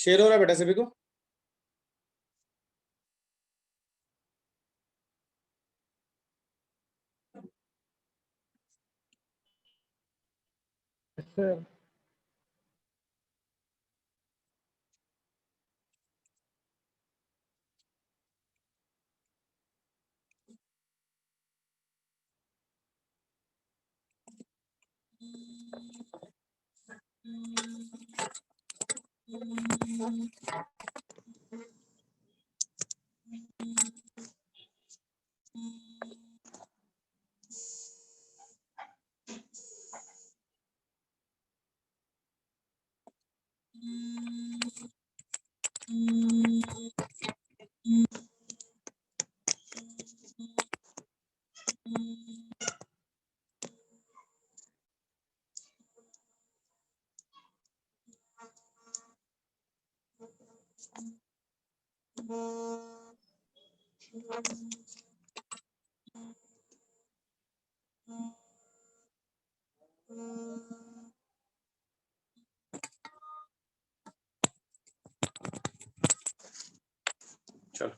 Share हो रहा है बेटा सभी को? सर चलो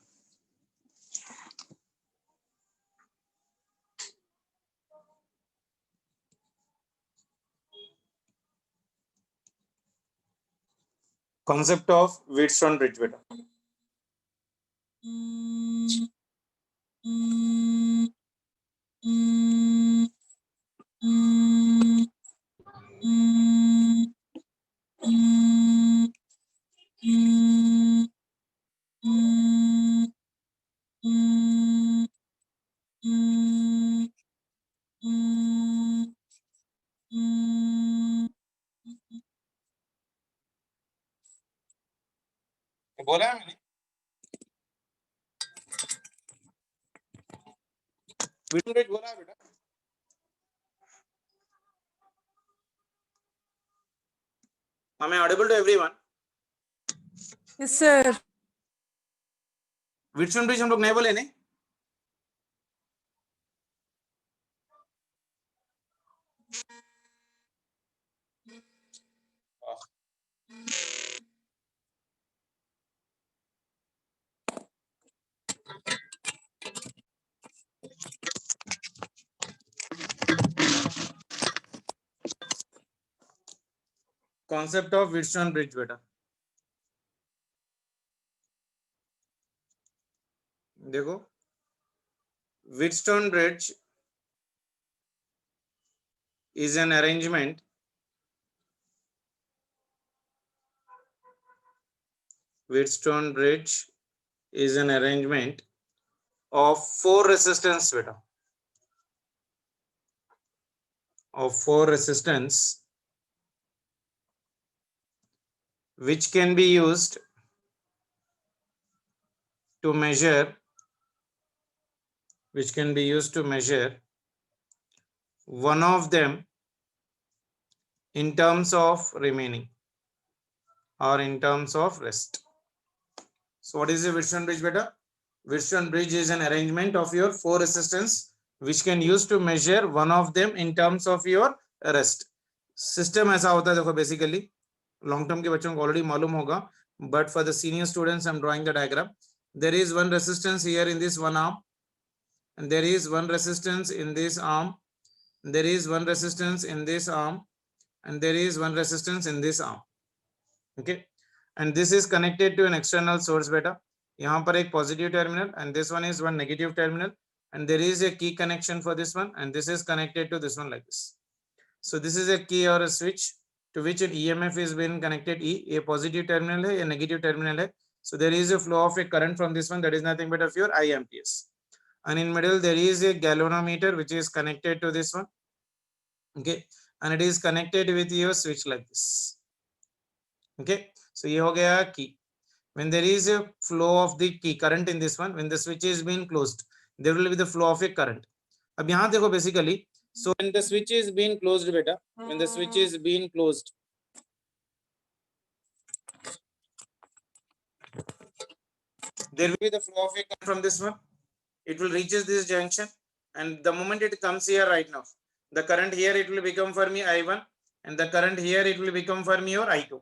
कॉन्सेप्ट ऑफ व्हीटस्टोन ब्रिज बेटा। बोला है मैंने व्हीटस्टोन ब्रिज बोला है बेटा। Am I audible to everyone? Yes, sir. Wheatstone bridge हम लोग नहीं बोले नहीं? कॉन्सेप्ट ऑफ व्हीटस्टोन ब्रिज बेटा देखो, Wheatstone bridge is an arrangement Wheatstone bridge is an arrangement of four resistance beta, of four resistance which can be used to measure one of them in terms of remaining or in terms of rest. So what is a Wheatstone bridge beta? Wheatstone bridge is an arrangement of your four resistance which can use to measure one of them in terms of your rest. System ऐसा होता है देखो, basically long term के बच्चों को already मालूम होगा, but for the senior students I'm drawing the diagram. There is one resistance here in this one arm, and there is one resistance in this arm, there is one resistance in this arm, and there is one resistance in this arm. Okay, and this is connected to an external source beta. यहाँ पर एक positive terminal and this one is one negative terminal, and there is a key connection for this one, and this is connected to this one like this. So this is a key or a switch to which an EMF is being connected. A positive terminal है, a negative terminal है. So there is a flow of a current from this one, that is nothing but of your I amperes. And in middle there is a galvanometer which is connected to this one. Okay, and it is connected with your switch like this. Okay, so ये हो गया key. When there is a flow of the key current in this one, when the switch is being closed, there will be the flow of a current. अब यहाँ देखो basically, so when the switch is being closed beta, when the switch is being closed, there will be the flow of a current from this one. It will reaches this junction, and the moment it comes here right now, the current here it will become for me I1, and the current here it will become for me your I2.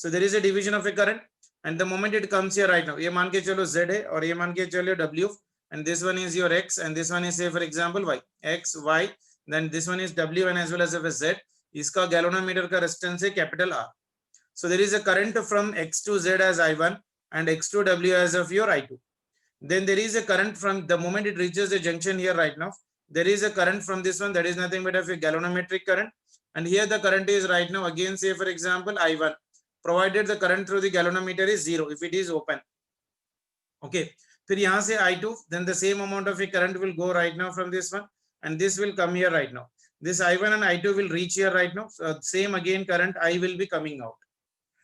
So there is a division of a current, and the moment it comes here right now, ये मान के चलो Z है और ये मान के चलो W, and this one is your X and this one is say for example Y, X Y, then this one is W and as well as Z. इसका गैल्वेनोमीटर का रेजिस्टेंस है capital R. So there is a current from X to Z as I1 and X to W as of your I2. Then there is a current from the moment it reaches the junction here right now. There is a current from this one that is nothing but of a galvanometric current. And here the current is right now again say for example I1, provided the current through the galvanometer is 0 if it is open. Okay. फिर यहाँ से I2, then the same amount of a current will go right now from this one and this will come here right now. This I1 and I2 will reach here right now. So same again current I will be coming out.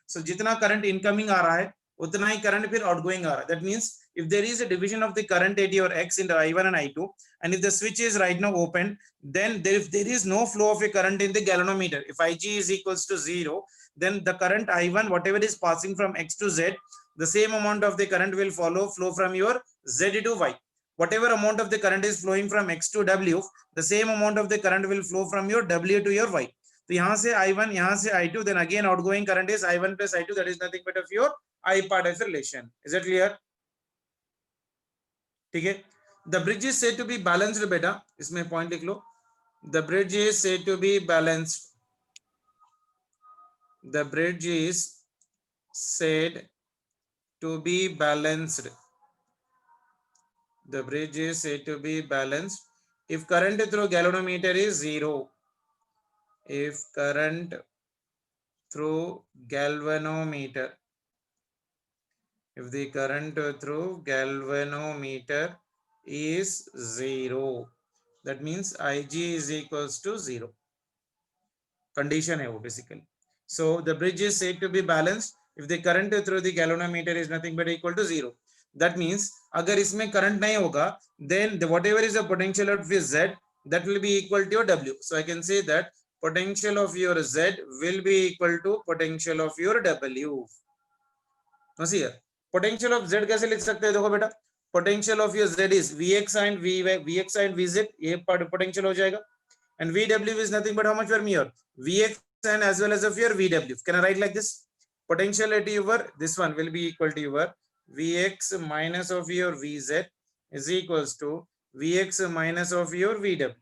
So जितना current incoming आ रहा है उतना ही current फिर outgoing आ रहा है. That means if there is a division of the current at your X into I1 and I2, and if the switch is right now open, then if there is no flow of a current in the galvanometer, if Ig is equals to 0, then the current I1, whatever is passing from X to Z, the same amount of the current will flow from your Z to Y. Whatever amount of the current is flowing from X to W, the same amount of the current will flow from your W to your Y. तो यहाँ से I1, यहाँ से I2, then again outgoing current is I1 plus I2, that is nothing but of your I part of relation. Is it clear? ठीक है. The bridge is said to be balanced बेटा, इसमें point लिख लो. The bridge is said to be balanced. The bridge is said to be balanced. The bridge is said to be balanced if current through galvanometer is 0. If current through galvanometer, if the current through galvanometer is 0, that means Ig is equals to 0. Condition है वो basically. So the bridge is said to be balanced if the current through the galvanometer is nothing but equal to 0. That means अगर इसमें current नहीं होगा, then whatever is the potential of Z, that will be equal to your W. So I can say that potential of your Z will be equal to potential of your W. See here, potential of Z कैसे लिख सकते हैं? देखो बेटा, potential of your Z is Vx and Vx and Vz, ये potential हो जाएगा, and Vw is nothing but how much for me here? Vx and as well as of your Vw. Can I write like this? Potential at your this one will be equal to your Vx minus of your Vz is equals to Vx minus of your Vw.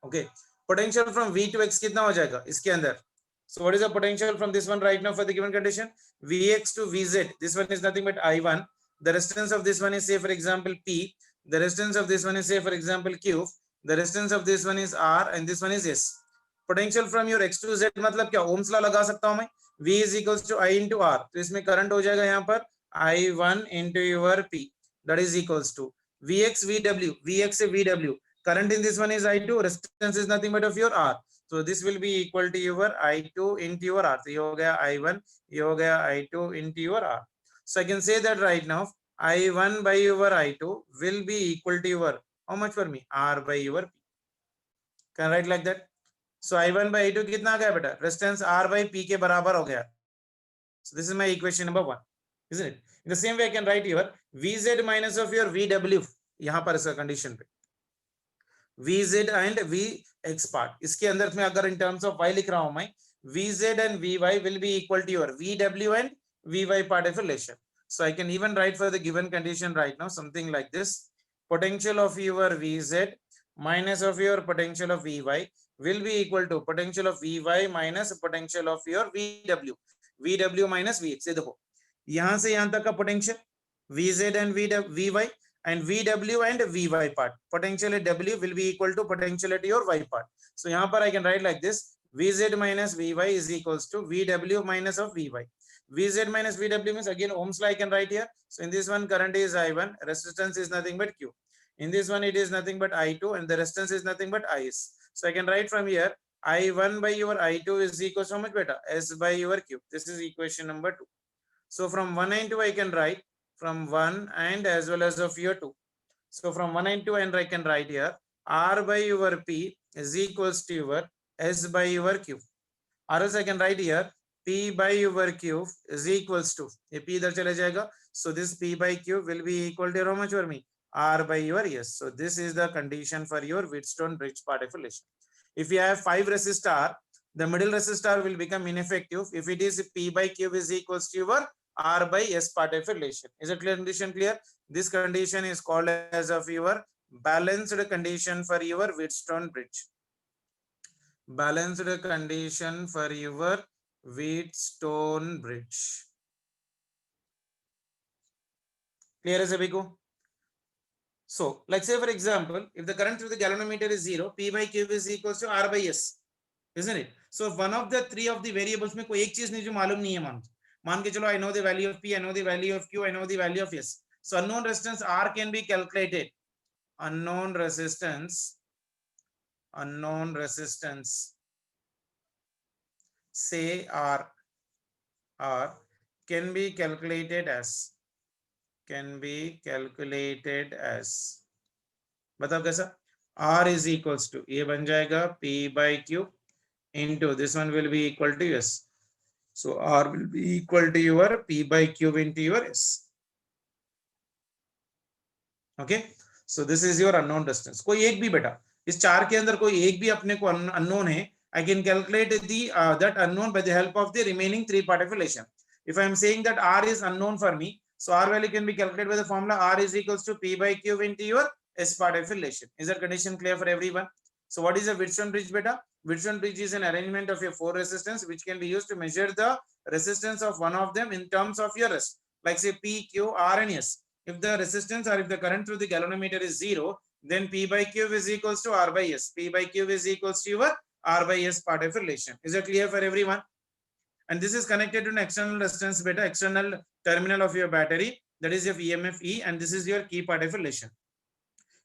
Okay. Potential from V to X कितना हो जाएगा इसके अंदर? So what is the potential from this one right now for the given condition? Vx to Vz. This one is nothing but I1. The resistance of this one is say for example P. The resistance of this one is say for example Q. The resistance of this one is R and this one is S. Potential from your X to Z मतलब क्या? Ohm's law लगा सकता हूँ मैं. V is equals to I into R. तो इसमें current हो जाएगा यहाँ पर I1 into your P. That is equals to Vx Vw. Vx Vw. Current in this one is I2. Resistance is nothing but of your R. So this will be equal to your I2 into your R. So ये हो गया I1, ये हो गया I2 into your R. So I can say that right now I1 by your I2 will be equal to your how much for me? R by your P. Can I write like that? So I1 by I2 कितना आ गया बेटा? Resistance R by P के बराबर हो गया. So this is my equation number 1, isn't it? In the same way I can write here Vz minus of your Vw. यहाँ पर इसका condition पे Vz and Vx part. इसके अंदर में अगर in terms of y लिख रहा हूं मैं, Vz and Vy will be equal to your Vw and Vy part of relation. So I can even write for the given condition right now something like this. Potential of your Vz minus of your potential of Vy will be equal to potential of Vy minus potential of your Vw. Vw minus Vx. ये देखो यहाँ से यहाँ तक का potential Vz and Vy and Vw and Vy part. Potential at W will be equal to potential at your Y part. So यहाँ पर I can write like this. Vz minus Vy is equals to Vw minus of Vy. Vz minus Vw means again Ohm's law I can write here. So in this one current is I1, resistance is nothing but Q. In this one it is nothing but I2 and the resistance is nothing but Is. So I can write from here I1 by your I2 is equals to how much beta? S by your Q. This is equation number 2. So from 1 and 2 I can write from 1 and as well as of your 2. So from 1 and 2 and I can write here R by your P is equals to your S by your Q. Or else I can write here P by your Q is equals to ये P इधर चले जाएगा. So this P by Q will be equal to how much for me? R by your S. So this is the condition for your Wheatstone bridge part of relation. If you have 5 resistor, the middle resistor will become ineffective if it is P by Q is equals to your R by S part of relation. Is it clear? Condition clear? This condition is called as of your balanced condition for your Wheatstone bridge. Balanced condition for your Wheatstone bridge. Clear as a So, let's say for example, if the current through the galvanometer is 0, P by Q is equals to R by S, isn't it? So, if one of the three of the variables में कोई एक चीज नहीं जो मालूम नहीं है मान के चलो I know the value of P, I know the value of Q, I know the value of S. So, unknown resistance R can be calculated. Unknown resistance, say R can be calculated as बताओ कैसा? R is equals to ये बन जाएगा P by Q into this one will be equal to S. So R will be equal to your P by Q into your S. Okay. So this is your unknown resistance. कोई एक भी बेटा इस चार के अंदर कोई एक भी अपने को unknown है, I can calculate the that unknown by the help of the remaining three part of relation. If I am saying that R is unknown for me, so R value can be calculated by the formula R is equals to P by Q into your S part of relation. Is that condition clear for everyone? So what is a Wheatstone bridge, beta? Wheatstone bridge is an arrangement of your four resistance which can be used to measure the resistance of one of them in terms of your rest, like say P, Q, R, and S. If the resistance or if the current through the galvanometer is 0, then P by Q is equals to R by S. P by Q is equals to your R by S part of relation. Is that clear for everyone? And this is connected to an external resistance beta, external terminal of your battery, that is your EMF E, and this is your key part of relation.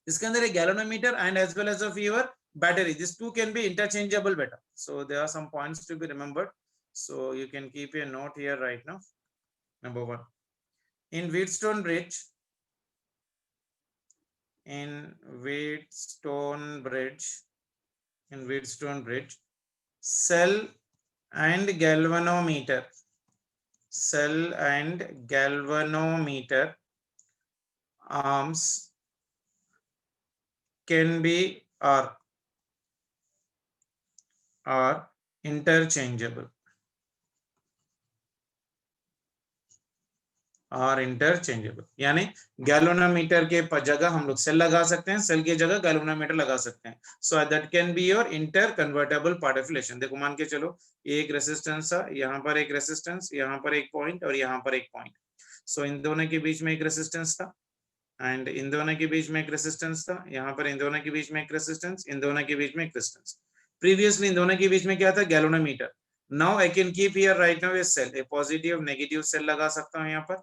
इसके अंदर एक galvanometer and as well as of your battery, these two can be interchangeable beta. So there are some points to be remembered. So you can keep a note here right now. Number one, in Wheatstone bridge, cell and galvanometer arms can be are interchangeable. यानी galvanometer के जगह हम लोग cell लगा सकते हैं, cell की जगह गैल्वेनोमीटर लगा सकते हैं. So that can be your inter convertible part of relation. देखो मान के चलो एक रेसिस्टेंस था, यहाँ पर एक रेसिस्टेंस, यहाँ पर एक पॉइंट और यहाँ पर एक पॉइंट. सो इन दोनों के बीच में एक रेसिस्टेंस था एंड इन दोनों के बीच में एक रेसिस्टेंस था, यहाँ पर इन दोनों के बीच में एक रेसिस्टेंस, इन दोनों के बीच में एक रेसिस्टेंस. प्रीवियसली इन दोनों के बीच में क्या था? Galvanometer. Now I can keep here right now a cell, a positive negative cell लगा सकता हूँ यहाँ पर.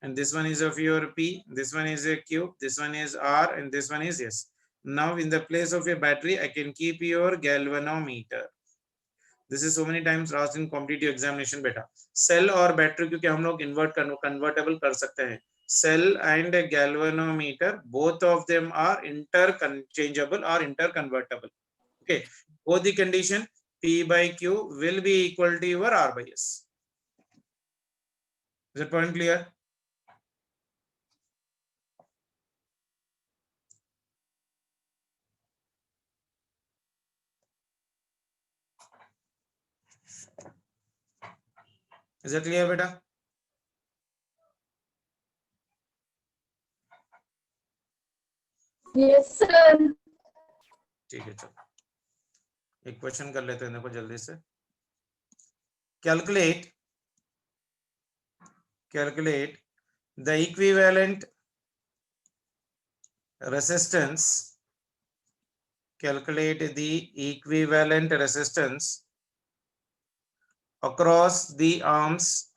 And this one is of your P, this one is a Q, this one is R, and this one is S. Now in the place of a battery, I can keep your galvanometer. This is so many times asked in competitive examination beta. Cell और battery क्योंकि हम लोग convertible कर सकते हैं. Cell and galvanometer, both of them are interchangeable or interconvertible. Okay. Both the condition P by Q will be equal to your R by S. Is that point clear? Is that clear beta? Yes, sir. ठीक है, चलो एक question कर लेते हैं, देखो जल्दी से. Calculate the equivalent resistance. Calculate the equivalent resistance across the arms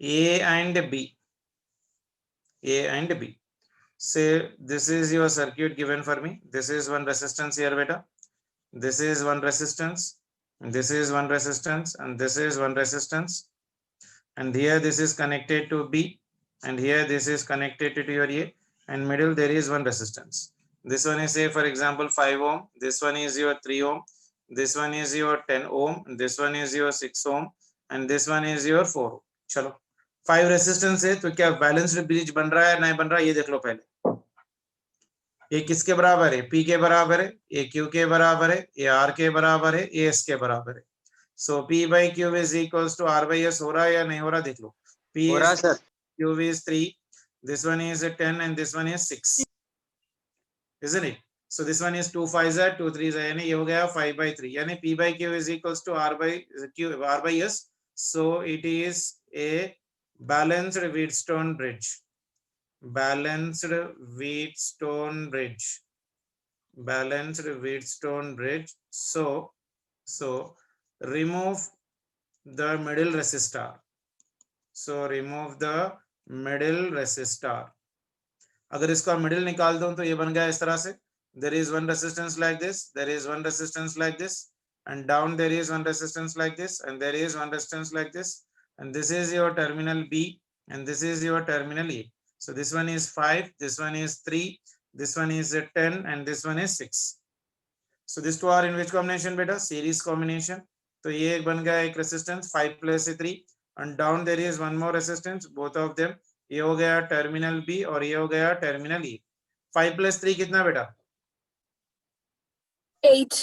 A and B. Say this is your circuit given for me. This is one resistance here beta. This is one resistance. This is one resistance and this is one resistance. And here this is connected to B and here this is connected to your A, and middle there is one resistance. This one is say for example 5 ohm. This one is your 3 ohm. This one is your 10 ohm. This one is your 6 ohm and this one is your 4 ohm. चलो 5 resistance है तो क्या balanced bridge बन रहा है नहीं बन रहा है ये देख लो पहले. ये किसके बराबर है? P के बराबर है, ये Q के बराबर है, ये R के बराबर है, ये S के बराबर है. So P by Q is equals to R by S. हो रहा है या नहीं हो रहा देख लो. P हो रहा is sir. Q is 3, this one is 10 and this one is 6, isn't it? So this one is 2 5s are 2 3s यानी ये हो गया 5 by 3 यानी P by Q is equals to R by Q R by S. So it is a balanced Wheatstone bridge. Balanced Wheatstone bridge. Balanced Wheatstone bridge. So remove the middle resistor. So remove the middle resistor. अगर इसका middle निकाल दूं तो ये बन गया इस तरह से. There is one resistance like this, there is one resistance like this, and down there is one resistance like this, and there is one resistance like this, and this is your terminal B, and this is your terminal A. So this one is 5, this one is 3, this one is 10, and this one is 6. So these two are in which combination beta? Series combination. तो ये एक बन गया एक resistance 5 plus 3, and down there is one more resistance, both of them. ये हो गया terminal b और ये हो गया टर्मिनल ई. 5 plus 3 कितना बेटा? 8.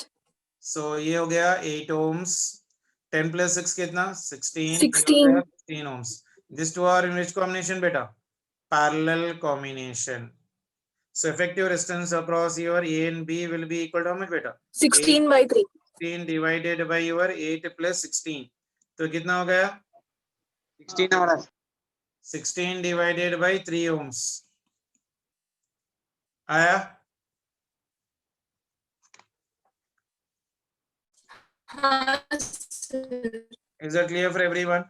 सो ये हो गया 8 ohms. 10 plus 6 कितना? 16. 16. 16 ohms. These two are in which combination beta? Parallel combination. So effective resistance across your A and B will be equal to how much beta? 16 by 3. 16 divided by your 8 plus 16. तो कितना हो गया? 16 हो रहा. 16 divided by 3 ohms. आया? Is that clear for everyone?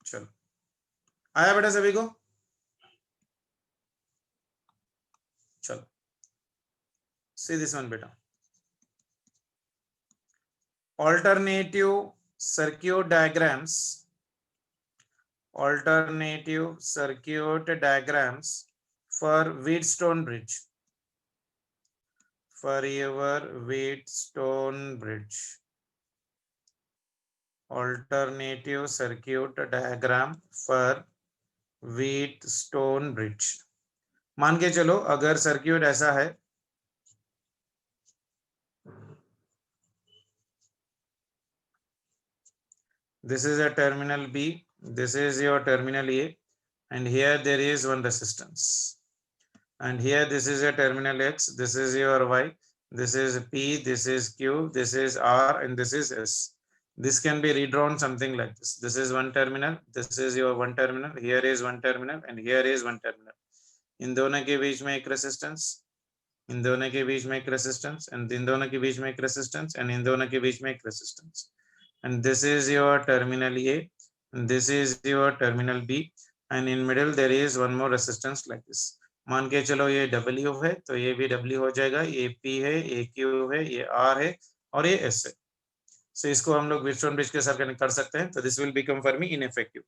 चलो आया बेटा सभी को? चलो see this one beta. Alternative circuit diagrams. Alternative circuit diagrams for Wheatstone bridge. For your Wheatstone bridge. Alternative circuit diagram for Wheatstone bridge. मान के चलो अगर सर्किट ऐसा है, this is a terminal B, this is your terminal A, and here there is one resistance, and here this is a terminal X, this is your Y, this is P, this is Q, this is R, and this is S. This can be redrawn something like this. This is one terminal, this is your one terminal, here is one terminal, and here is one terminal. इन दोनों के बीच में एक resistance, इन दोनों के बीच में एक रेसिस्टेंस, एंड इन दोनों के बीच में एक रेसिस्टेंस, एंड इन दोनों के बीच में एक resistance. And this is your terminal A, and this is your terminal B, and in middle there is one more resistance like this. मान के चलो ये W है तो ये भी W हो जाएगा, ये P है, ये Q है, ये R है और ये S है. So इसको हम लोग Wheatstone bridge के साथ कनेक्ट कर सकते हैं. तो this will become for me ineffective.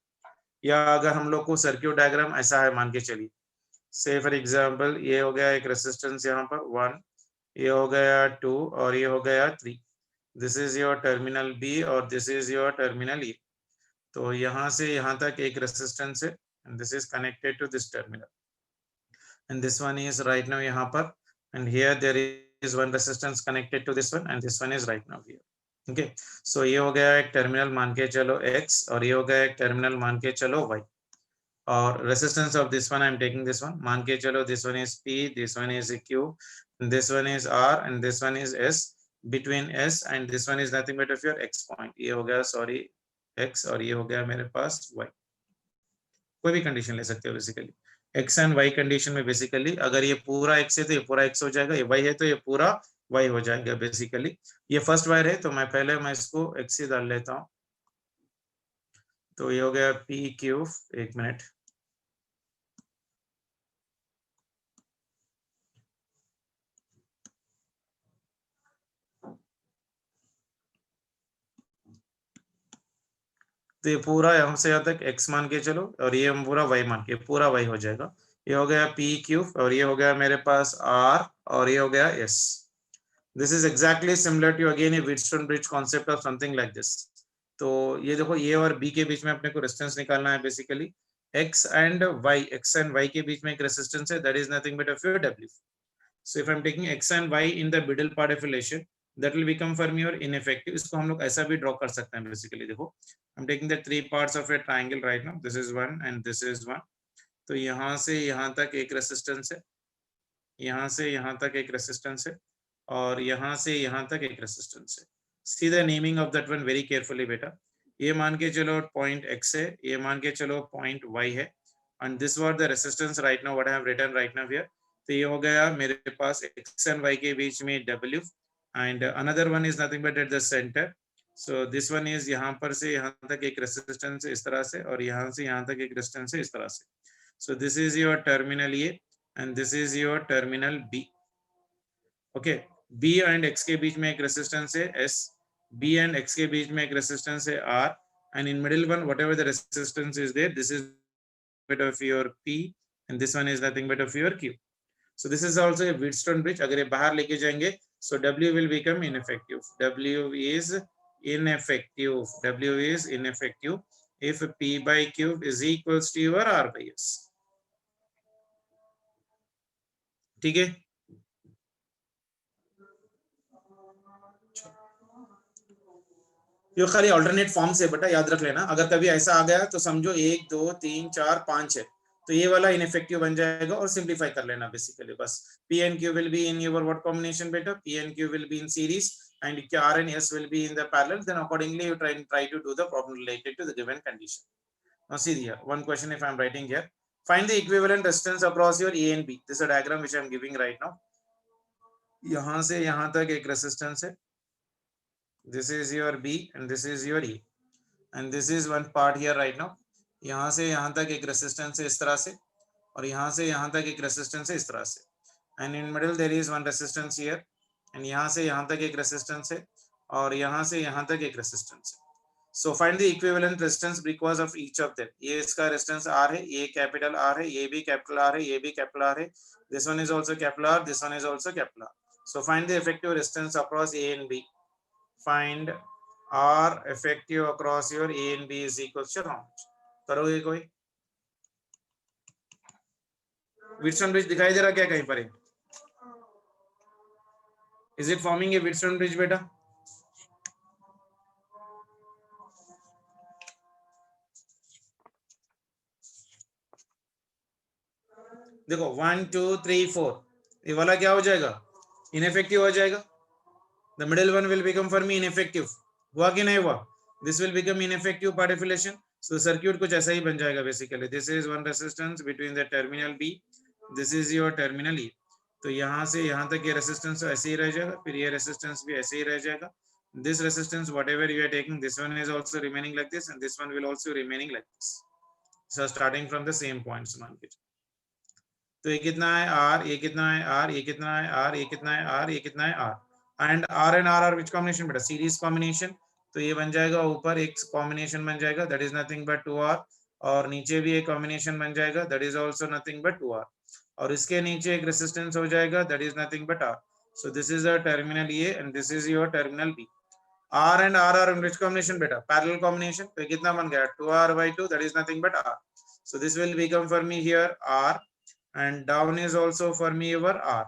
या अगर हम लोग को सर्किट डायग्राम ऐसा है मान के चलिए, से फॉर एग्जांपल ये हो गया एक रेसिस्टेंस यहाँ पर 1, ये हो गया 2 और ये हो गया 3. This is your terminal b और this is your terminal e. तो यहाँ से यहाँ तक एक रेसिस्टेंस है, and this is connected to this terminal, and this one is right now यहाँ पर, and here there is one resistance connected to this one, and this one is right now here. Okay, so ये हो गया एक terminal मान के चलो X और ये हो गया एक टर्मिनल मान के चलो Y. और resistance of this one I am taking this one, मान के चलो this one is P, this one is Q, this one is R, and this one is S. Between S and this one is nothing but of your X point. ये हो गया sorry X और ये हो गया मेरे पास Y. कोई भी कंडीशन ले सकते हो basically. X and Y condition में बेसिकली अगर ये पूरा X है तो ये पूरा X हो जाएगा, ये Y है तो ये पूरा Y हो जाएगा बेसिकली. ये फर्स्ट वायर है तो मैं पहले मैं इसको X ही डाल लेता हूँ. तो ये हो गया PQ. एक मिनट, तो ये पूरा यहाँ से यहाँ तक X मान के चलो और ये हम पूरा Y मान के पूरा Y हो जाएगा. ये हो गया PQ और ये हो गया मेरे पास R और ये हो गया S. This is exactly similar to again a Wheatstone bridge concept of something like this. तो ये देखो, ये और B के बीच में अपने को रेजिस्टेंस निकालना है बेसिकली. x and y के बीच में एक रेसिस्टेंस है, that is nothing but of your W. So if I'm taking x and y in the middle part of relation, that will become for me your ineffective. इसको हम लोग ऐसा भी ड्रॉ कर सकते हैं बेसिकली. देखो, I'm taking the three parts of a triangle right now. This is one and this is one. तो यहाँ से यहाँ तक एक रेसिस्टेंस है, यहाँ से यहाँ तक एक रेसिस्टेंस है, और यहाँ से यहाँ तक एक रेसिस्टेंस है. See the naming of that one very carefully बेटा. ये मान के चलो पॉइंट x है, ये मान के चलो पॉइंट y है, and this was the resistance right now what I have written right now here. तो ये हो गया मेरे पास x and y के बीच में W, and another one is nothing but at the center. So this one is यहाँ पर से यहाँ तक एक रेसिस्टेंस है इस तरह से, और यहाँ से यहाँ तक एक रेसिस्टेंस है इस तरह से. So this is your terminal A and this is your terminal B. Okay, B and x के बीच में एक रेसिस्टेंस है S, B and x के बीच में एक रेसिस्टेंस है R, and in middle one whatever the resistance is there, this is bit of your P and this one is nothing but of your Q. So this is also a Wheatstone bridge. अगर ये बाहर लेके जाएंगे, so W will become ineffective. W is ineffective. W is ineffective if P by Q is equals to your R by S. ठीक है. ये खाली alternate form से बेटा याद रख लेना. अगर कभी ऐसा आ गया तो समझो 1 2 3 4 5 है, तो ये वाला इनफेक्टिव बन जाएगा, और सिंपलीफाई कर लेना बेसिकली बस. P and Q will be in your what combination बेटा? P and Q will be in series and R and S will be in the parallel. Then accordingly you try to do the problem related to the given condition. Now see here, one question if I am writing here, find the equivalent resistance across your A and B. This is a diagram which I am giving right now. यहाँ से यहाँ तक एक resistance है, this is your B and this is your E, and this is one part here right now. यहाँ से यहाँ तक एक रेसिस्टेंस है इस तरह से, और यहाँ से यहाँ तक एक रेसिस्टेंस है इस तरह से, and in middle there is one resistance here, and यहाँ से यहाँ तक एक रेसिस्टेंस है, और यहाँ से यहाँ तक एक रेसिस्टेंस है. So find the equivalent resistance because of each of them. ये इसका रेसिस्टेंस R है, ये कैपिटल R है, ये भी कैपिटल R है, ये भी कैपिटल R है, this one is also capital R, this one is also capital R. So find the effective resistance across A and B. Find R effective across your A and B is equal to how much? करोगे कोई? Wheatstone bridge दिखाई दे रहा क्या कहीं पर? Is it forming a Wheatstone bridge बेटा? देखो 1 2 3 4, ये वाला क्या हो जाएगा? इनफेक्टिव हो जाएगा. The middle one will become for me ineffective. हुआ कि नहीं हुआ? This will become ineffective part of relation. So circuit कुछ ऐसा ही बन जाएगा basically. This is one resistance between the terminal B. This is your terminal E. तो यहाँ से यहाँ तक ये resistance ऐसे ही रह जाएगा, फिर ये resistance भी ऐसे ही रह जाएगा. This resistance whatever you are taking, this one is also remaining like this, and this one will also remaining like this. So starting from the same points मान के. तो ये कितना है R, ये कितना है R, ये कितना है R, ये कितना है R, ये कितना है R. And R and R are which combination बेटा? Series combination. तो ये बन जाएगा ऊपर एक combination बन जाएगा, that is nothing but 2R, और नीचे भी एक combination बन जाएगा, that is also nothing but 2R, और इसके नीचे एक resistance हो जाएगा, that is nothing but R. So this is a terminal A and this is your terminal B. R and R are in which combination बेटा? Parallel combination. तो कितना बन गया? 2R by 2, that is nothing but R. So this will become for me here R, and down is also for me your R.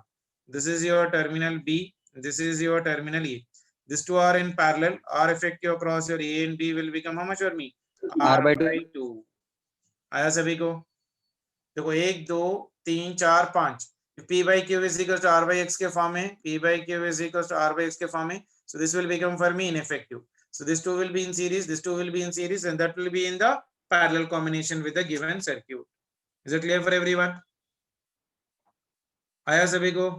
This is your terminal B. This is your terminal E. These two are in parallel. R effective across your A and B will become how much for me? R by 2. आया सभी को? देखो 1 2 3 4 5. P by Q is equal to R by X के form में. P by Q is equal to R by X के form में. So this will become for me ineffective. So this two will be in series. This two will be in series, and that will be in the parallel combination with the given circuit. Is it clear for everyone? आया सभी को?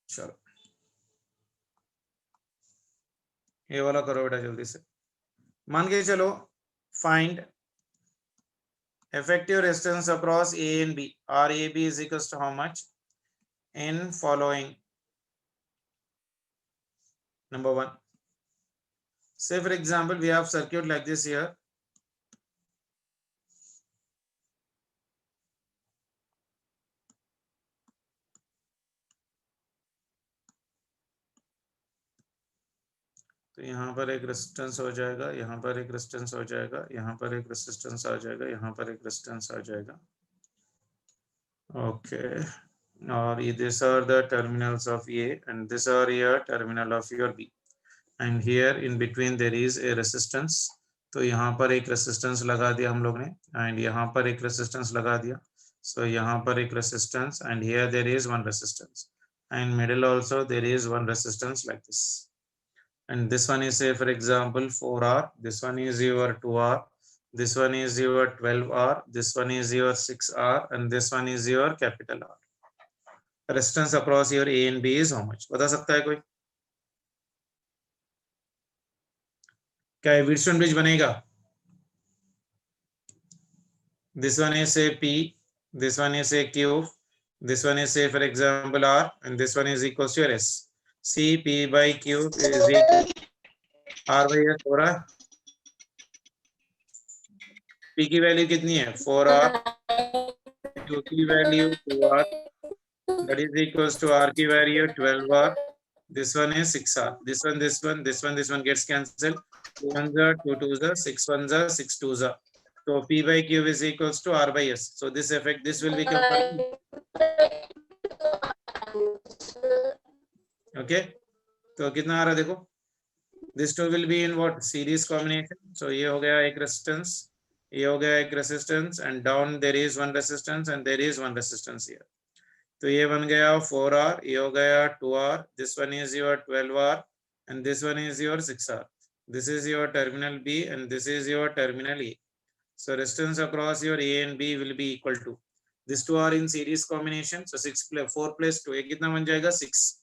चलो ये वाला करो बेटा जल्दी से. मान के चलो find effective resistance across A and B. RAB is equals to how much? In following. Number 1. Say for example we have circuit like this here. तो यहाँ पर एक रेजिस्टेंस हो जाएगा, यहाँ पर एक रेजिस्टेंस हो जाएगा, यहाँ पर एक रेजिस्टेंस आ जाएगा, यहाँ पर एक रेजिस्टेंस आ जाएगा। ओके, और ये this are the terminals of a and this are your terminal of your b and here in between there is a resistance. तो यहाँ पर एक रेजिस्टेंस लगा दिया हम लोग ने एंड यहाँ पर एक रेजिस्टेंस लगा दिया। सो यहाँ पर एक resistance and here there is one resistance and middle also there is one resistance like this. And this one is, say for example, 4R, this one is your 2R, this one is your 12R, this one is your 6R, and this one is your capital R. Resistance across your A and B is how much? बता सकता है कोई? क्या Wheatstone bridge बनेगा? This one is say P, this one is say Q, this one is say for example R, and this one is equals to S. C P by Q is equal R by S हो रहा है। P की value कितनी है? 4R, Q की value 2R, that is equals to R की value 12R, this one is 6R, this one gets cancelled, 2 1s are 2 2s are 6 1s are 6 2s are. So P by Q is equals to R by S. So this effect, this will become okay. तो कितना आ रहा है देखो, this two will be in what? Series combination. So ये हो गया एक resistance, ये हो गया एक resistance, and down there is one resistance and there is one resistance here. तो ये बन गया 4R, ये हो गया 2R, this one is your 12R and this one is your 6R. This is your terminal B and this is your terminal A. So resistance across your A and B will be equal to, these two are in series combination. So 4 plus 2, ये कितना बन जाएगा? 6.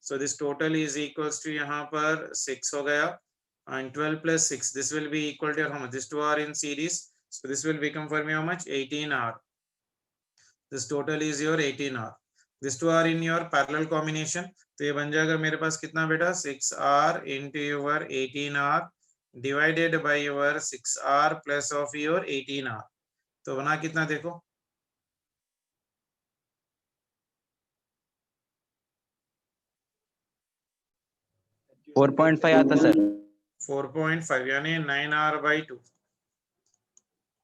So this total is equals to यहाँ पर 6 हो गया and 12 plus 6, this will be equal to how much? These two are in series, so this will become for me how much? 18R. This total is your 18R. These two are in your parallel combination, तो ये बन जाएगा मेरे पास कितना बेटा? 6R into your 18R divided by your 6R plus of your 18R. तो बना कितना देखो? 4.5 आता सर। 4.5 यानी 9R by 2,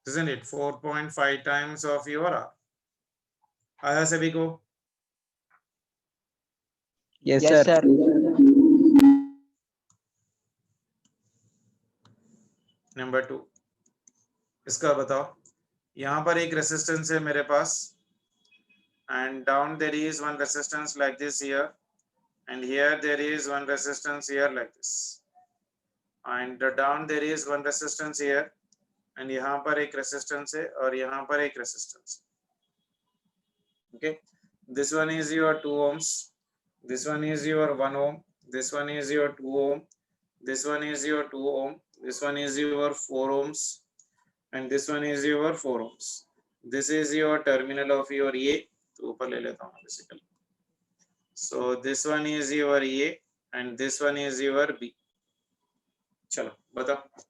isn't it? 4.5 times of your R. आया सभी को? Yes sir. नंबर 2, इसका बताओ। यहाँ पर एक रेसिस्टेंस है मेरे पास and down there is one resistance like this here and here there is one resistance here like this and down there is one resistance here and यहाँ पर एक resistance है और यहाँ पर एक resistance. Okay, this one is your 2 ohms, this one is your 1 ohm, this one is your 2 ohm, this one is your 2 ohm, this one is your 4 ohms and this one is your 4 ohms. This is your terminal of your A. तो ऊपर ले लेता हूँ basically. So this one is your A and this one is your B. चलो बताओ,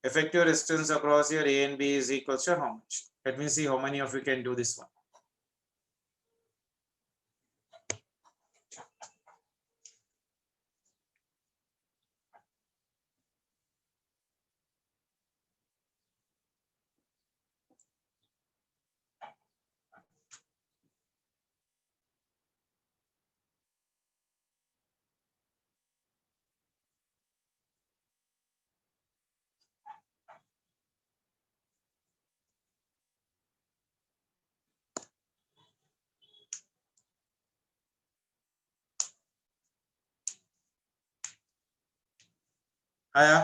effective resistance across your A and B is equal to how much? Let me see how many of you can do this one. आया?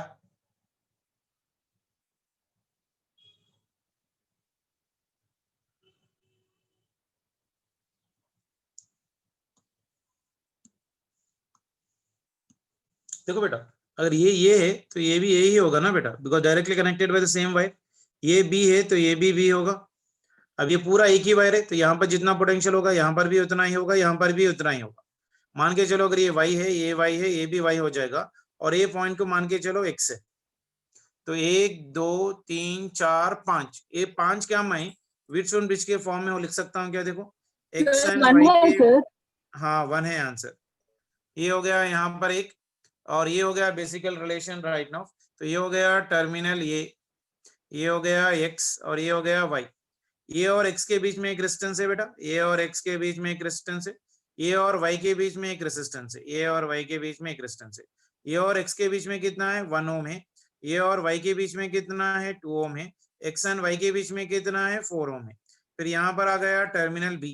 देखो बेटा, अगर ये है तो ये भी यही होगा ना बेटा, because directly connected by the same wire. ये बी है तो ये भी होगा. अब ये पूरा एक ही वायर है तो यहाँ पर जितना पोटेंशियल होगा यहाँ पर भी उतना ही होगा, यहाँ पर भी उतना ही होगा. मान के चलो अगर ये y है, ये y है, ये भी y हो जाएगा और ये पॉइंट को मान के चलो x है. तो 1 2 3 4 5, ये 5 क्या मैं व्हीटस्टोन ब्रिज के फॉर्म में लिख सकता हूँ क्या? देखो x एंड y के, हाँ 1 है आंसर. ये हो गया यहाँ पर एक, और ये हो गया बेसिकल रिलेशन राइट नाउ। तो ये हो गया टर्मिनल ये हो गया x और ये हो गया y। ये और x के बीच में एक रेजिस्टेंस है बेटा, ये और x के बीच में एक रेजिस्टेंस है, ये और y के बीच में एक रेजिस्टेंस है, ये और y के बीच में एक रेजिस्टेंस है, ये और x के बीच में कितना है 1 ओम है, ये और y के बीच में कितना है 2 ओम है, x एंड y के बीच में कितना है 4 ओम है। फिर यहाँ पर आ गया terminal b,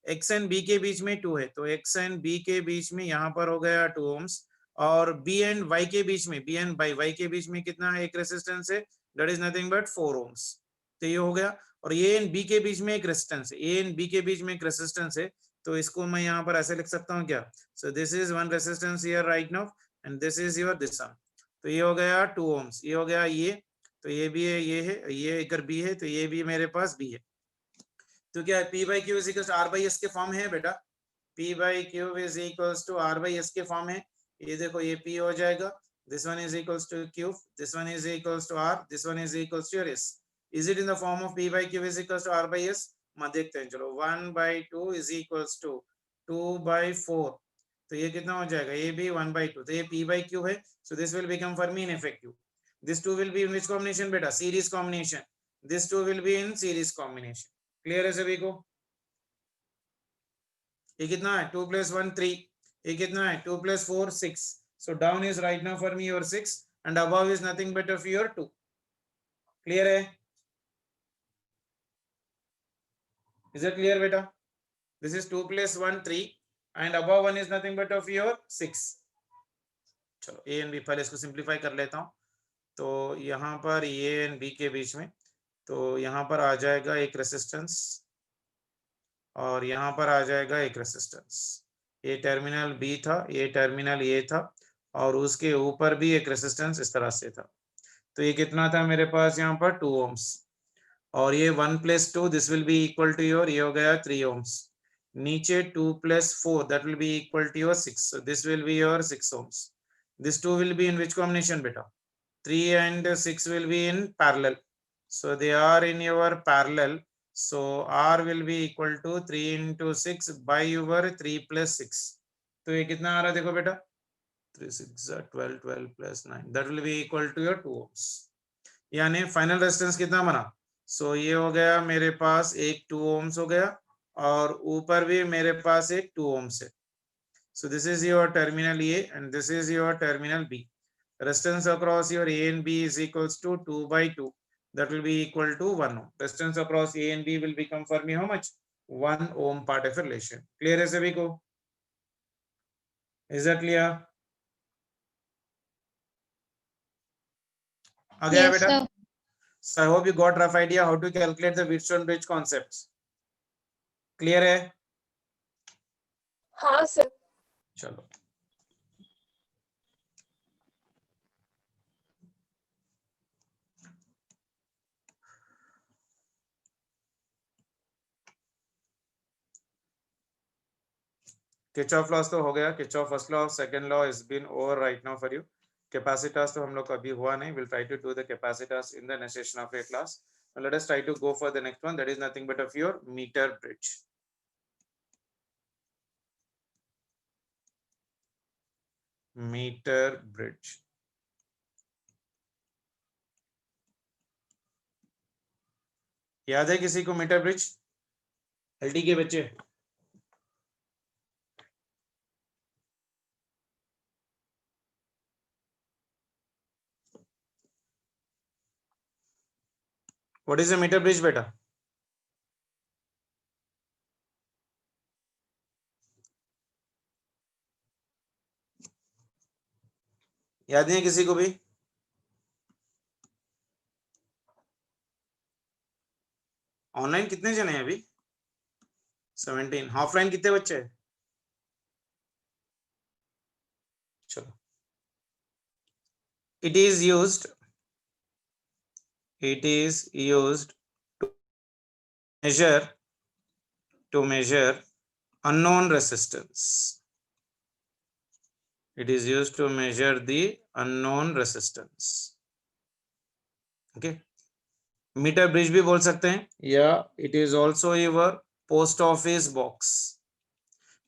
x and b के बीच में 2 है, तो x एंड b के बीच में यहाँ पर हो गया 2 ओम्स, और b एंड y के बीच में, b एंड y के बीच में कितना है एक रेजिस्टेंस है, that is nothing but 4 ohms. तो ये हो गया, और ए एंड बी के बीच में एक रेजिस्टेंस है, ए एंड बी के बीच में एक रेजिस्टेंस है, तो इसको मैं यहाँ पर ऐसे लिख सकता हूँ क्या, so this is one resistance here right now and this is your this one. तो ये हो गया 2 ओम्स, ये हो गया ये, तो ये भी है, ये है, ये अगर बी है तो ये भी मेरे पास बी है। तो क्या है, P by q is equal R by S के फॉर्म है बेटा, P by q is equal to R by S के फॉर्म है। ये देखो ये P हो जाएगा, this one is equals to Q, this one is equals to R, this one is equals to your S. Is it in the form of P by Q is equals to R by S? मैं देखते हैं, चलो 1 by 2 is equals to 2 by 4, तो ये कितना हो जाएगा, ये भी 1 by 2, तो ये P by Q है, so this will become Fermi ineffective. This two will be in which combination बेटा, series combination. This two will be in series combination. Clear है सभी को? ये कितना है 2 plus 1 3, ये कितना है 2 plus 4 6, so down is right now for me your 6 and above is nothing but of your 2. Clear है? Is it clear beta? This is 2 plus 1 3 and above one is nothing but of your 6. चलो a and b पहले इसको simplify कर लेता हूँ। तो यहाँ पर a and b के बीच में, तो यहाँ पर आ जाएगा एक रेसिस्टेंस और यहाँ पर आ जाएगा एक रेसिस्टेंस, ये टर्मिनल बी था, ये टर्मिनल ए था, और उसके ऊपर भी एक रेसिस्टेंस इस तरह से था। तो ये कितना था मेरे पास यहाँ पर 2 ओम्स, और ये 1 plus 2 this will be equal to your, ये हो गया 3 ओम्स, नीचे 2 plus 4 that will be equal to your 6, so this will be your 6 ohms. This 2 will be in which combination बेटा, 3 and 6 will be in parallel, so they are in your parallel, so R will be equal to 3 into 6 by your 3 plus 6, तो ये कितना आ रहा है देखो बेटा, 3 6 12 12 plus 9, that will be equal to your 2 ohms, यानी final resistance कितना बना, सो ये हो गया मेरे पास एक 2 ohms हो गया, और ऊपर भी मेरे पास एक 2 ohms है, so this is your terminal A and this is your terminal B. Resistance across your A and B is equals to 2 by 2, that will be equal to 1 ohm. Resistance across A and B will become for me how much, 1 ohm part of relation. Clear है सभी को? Is that clear? आ गया बेटा? So I hope you got rough idea how to calculate the Wheatstone bridge concepts. Clear है? हाँ sir. चलो Kirchhoff laws तो हो गया, Kirchhoff first law, second law has been over right now for you. Capacitors तो हम लोग अभी हुआ नहीं, we'll try to do the capacitors in the next session of your class. Now let us try to go for the next one, that is nothing but of your meter bridge. Meter bridge. याद है किसी को metre bridge, LT के बच्चे? What is a meter bridge बेटा? याद नहीं है किसी को भी? ऑनलाइन कितने जने हैं अभी? 17। ऑफलाइन कितने बच्चे हैं? चलो, it is used to measure unknown resistance. It is used to measure the unknown resistance. Okay, meter bridge भी बोल सकते हैं, या it is also your post office box,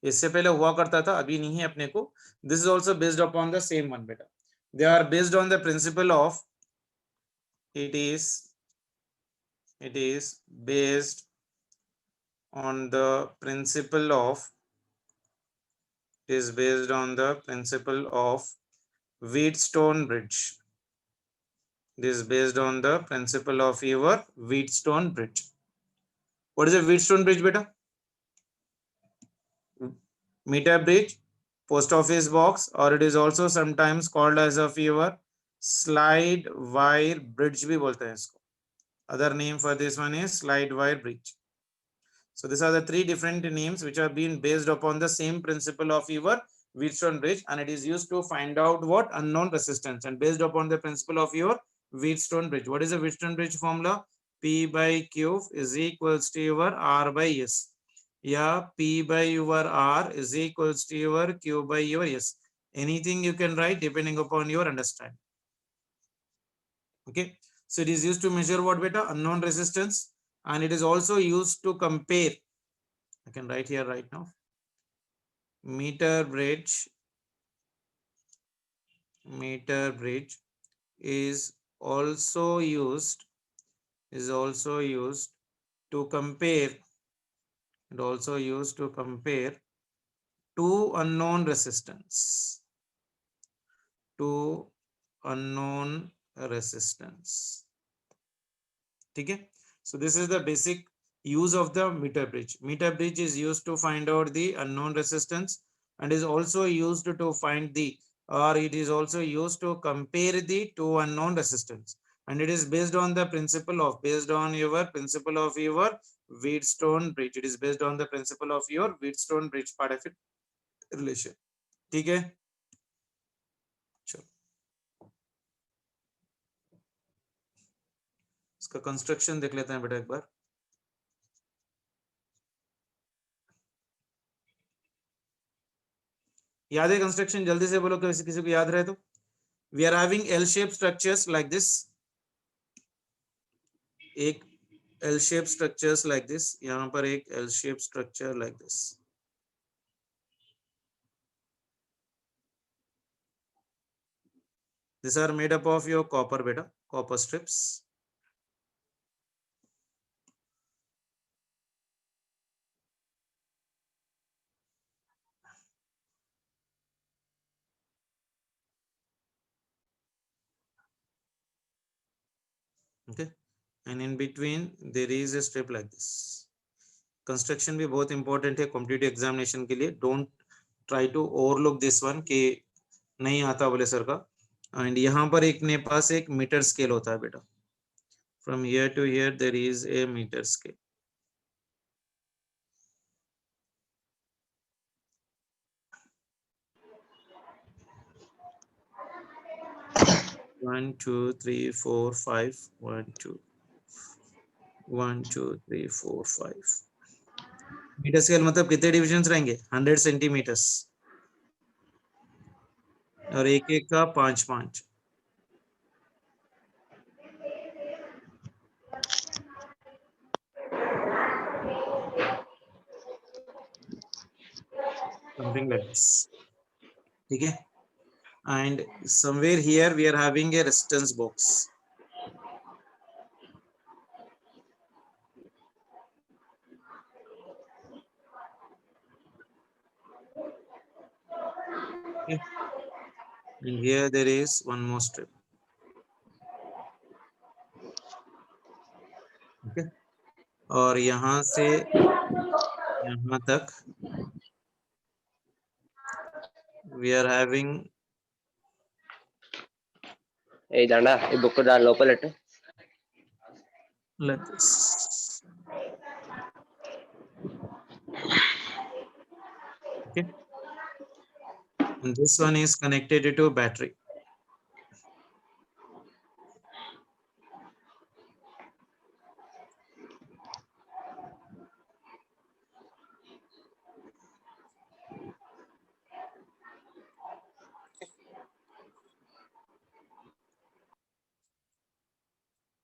इससे पहले हुआ करता था, अभी नहीं है अपने को. This is also based upon the same one बेटा. They are based on the principle of, it is based on the principle of, is based on the principle of Wheatstone bridge. It is based on the principle of your Wheatstone bridge. What is a Wheatstone bridge beta? Meter bridge, post office box, or it is also sometimes called as of your slide wire bridge भी बोलते हैं इसको. Other name for this one is slide wire bridge. So these are the three different names which are being based upon the same principle of your Wheatstone bridge, and it is used to find out what unknown resistance, and based upon the principle of your Wheatstone bridge. What is the Wheatstone bridge formula? P by Q is equals to your R by S. Yeah, P by your R is equals to your Q by your S. Anything you can write depending upon your understanding. Okay, so it is used to measure what beta? Unknown resistance, and it is also used to compare. I can write here right now. Meter bridge is also used to compare, and also used to compare two unknown resistance, okay. So this is the basic use of the meter bridge. Meter bridge is used to find out the unknown resistance, and is also used to find the, or it is also used to compare the two unknown resistance, and it is based on the principle of, based on your principle of your Wheatstone bridge. It is based on the principle of your Wheatstone bridge part of it relation. ठीक है, चलो इसका construction देख लेते हैं बेटा एक बार. याद है कंस्ट्रक्शन? जल्दी से बोलो, किसी को याद रहे तो. We are having L-shaped structures like this. एक L-shaped structures like this. यहाँ पर एक L-shaped structure like this. These are made up of your copper beta, copper strips. Okay, and in between there is a strip like this. Construction भी बहुत important है competitive examination के लिए. Don't try to overlook this one कि नहीं आता बोले sir का. And यहाँ पर एक ने पास एक मीटर स्केल होता है बेटा. From here to here there is a meter scale. One, two, three, four, five. 1, 2, 1, 2, 3, 4, 5. Metre scale मतलब कितने डिविजन्स रहेंगे? 100 सेंटीमीटर्स, और एक एक का 5-5. Something like this. ठीक है. And somewhere here we are having a resistance box. Okay. And here there is one more strip. Okay. और यहाँ से यहाँ तक we are having ఏ దండా ఈ బుక్ దాని లోపలెట్టు. like this. Okay. And this one is connected to battery.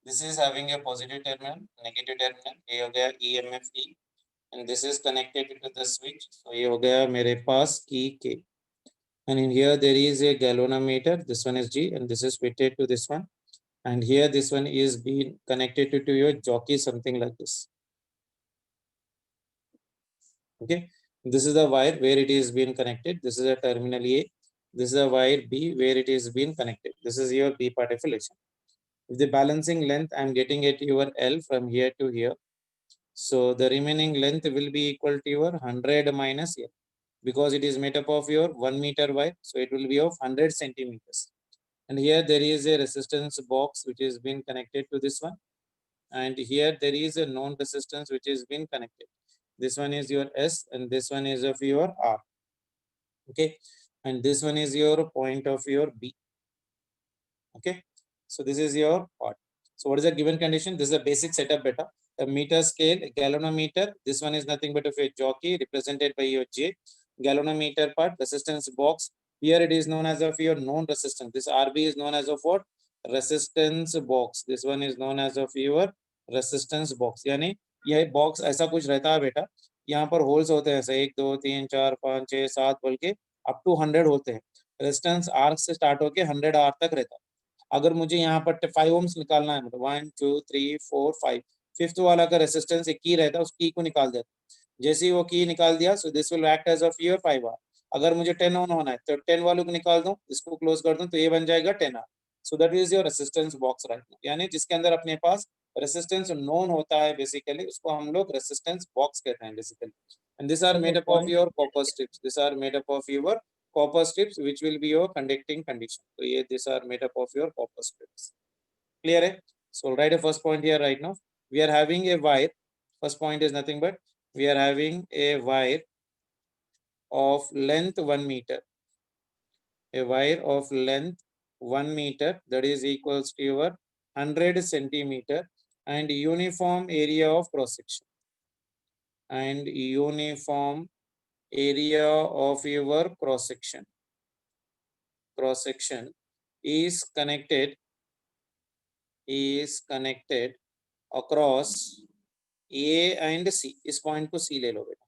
This is having a positive terminal, negative terminal. ये हो गया EMF E, and this is connected to the switch. So ये हो गया मेरे पास key K, and in here there is a galvanometer. This one is G, and this is fitted to this one, and here this one is being connected to your jockey, something like this. Okay, this is the wire where it is being connected. This is a terminal A. This is a wire B where it is being connected. This is your B part affiliation. If the balancing length I'm getting at your L from here to here, so the remaining length will be equal to your 100 minus L, because it is made up of your 1 meter wire, so it will be of 100 centimeters. And here there is a resistance box which is been connected to this one, and here there is a known resistance which is been connected. This one is your S, and this one is of your R. Okay, and this one is your point of your B. Okay, so this is your part. So what is the given condition? This is a basic setup beta. A meter scale, a galvanometer. This one is nothing but of a jockey represented by your J. Galvanometer part, resistance box. Here it is known as of your known resistance. This RB is known as of what? Resistance box. This one is known as of your resistance box. यानी यह box ऐसा कुछ रहता है बेटा, यहाँ पर holes होते हैं ऐसे 1 2 3 4 5 6 7 बोल के अप टू 100 होते हैं. रेजिस्टेंस आर्क से स्टार्ट होके 100 आर तक रहता है. अगर मुझे यहाँ पर 5 ओम्स निकालना है, मतलब 1 2 3 4 5, फिफ्थ वाला का रेजिस्टेंस एक की रहता है, उस की को निकाल देता. जैसे ही वो की निकाल दिया, so this will act as of your 5 R. अगर मुझे 10 ऑन होना है तो 10 वालों को निकाल दूं, इसको क्लोज कर दूं, तो ये बन जाएगा 10 R. So that is your resistance box right now. यानी जिसके अंदर अपने पास रेजिस्टेंस नोन होता है बेसिकली, उसको हम लोग रेजिस्टेंस बॉक्स कहते हैं basically. And this are made up of your copper strips. This are made up of your copper strips which will be your conducting condition. So yeah, these are made up of your copper strips. Clear hai? So I'll write a first point here right now. We are having a wire. First point is nothing but we are having a wire of length 1 meter. A wire of length 1 meter, that is equals to your 100 centimeter, and uniform area of cross section. And uniform area of your cross section is connected across A and C. इस point को C ले लो बेटा,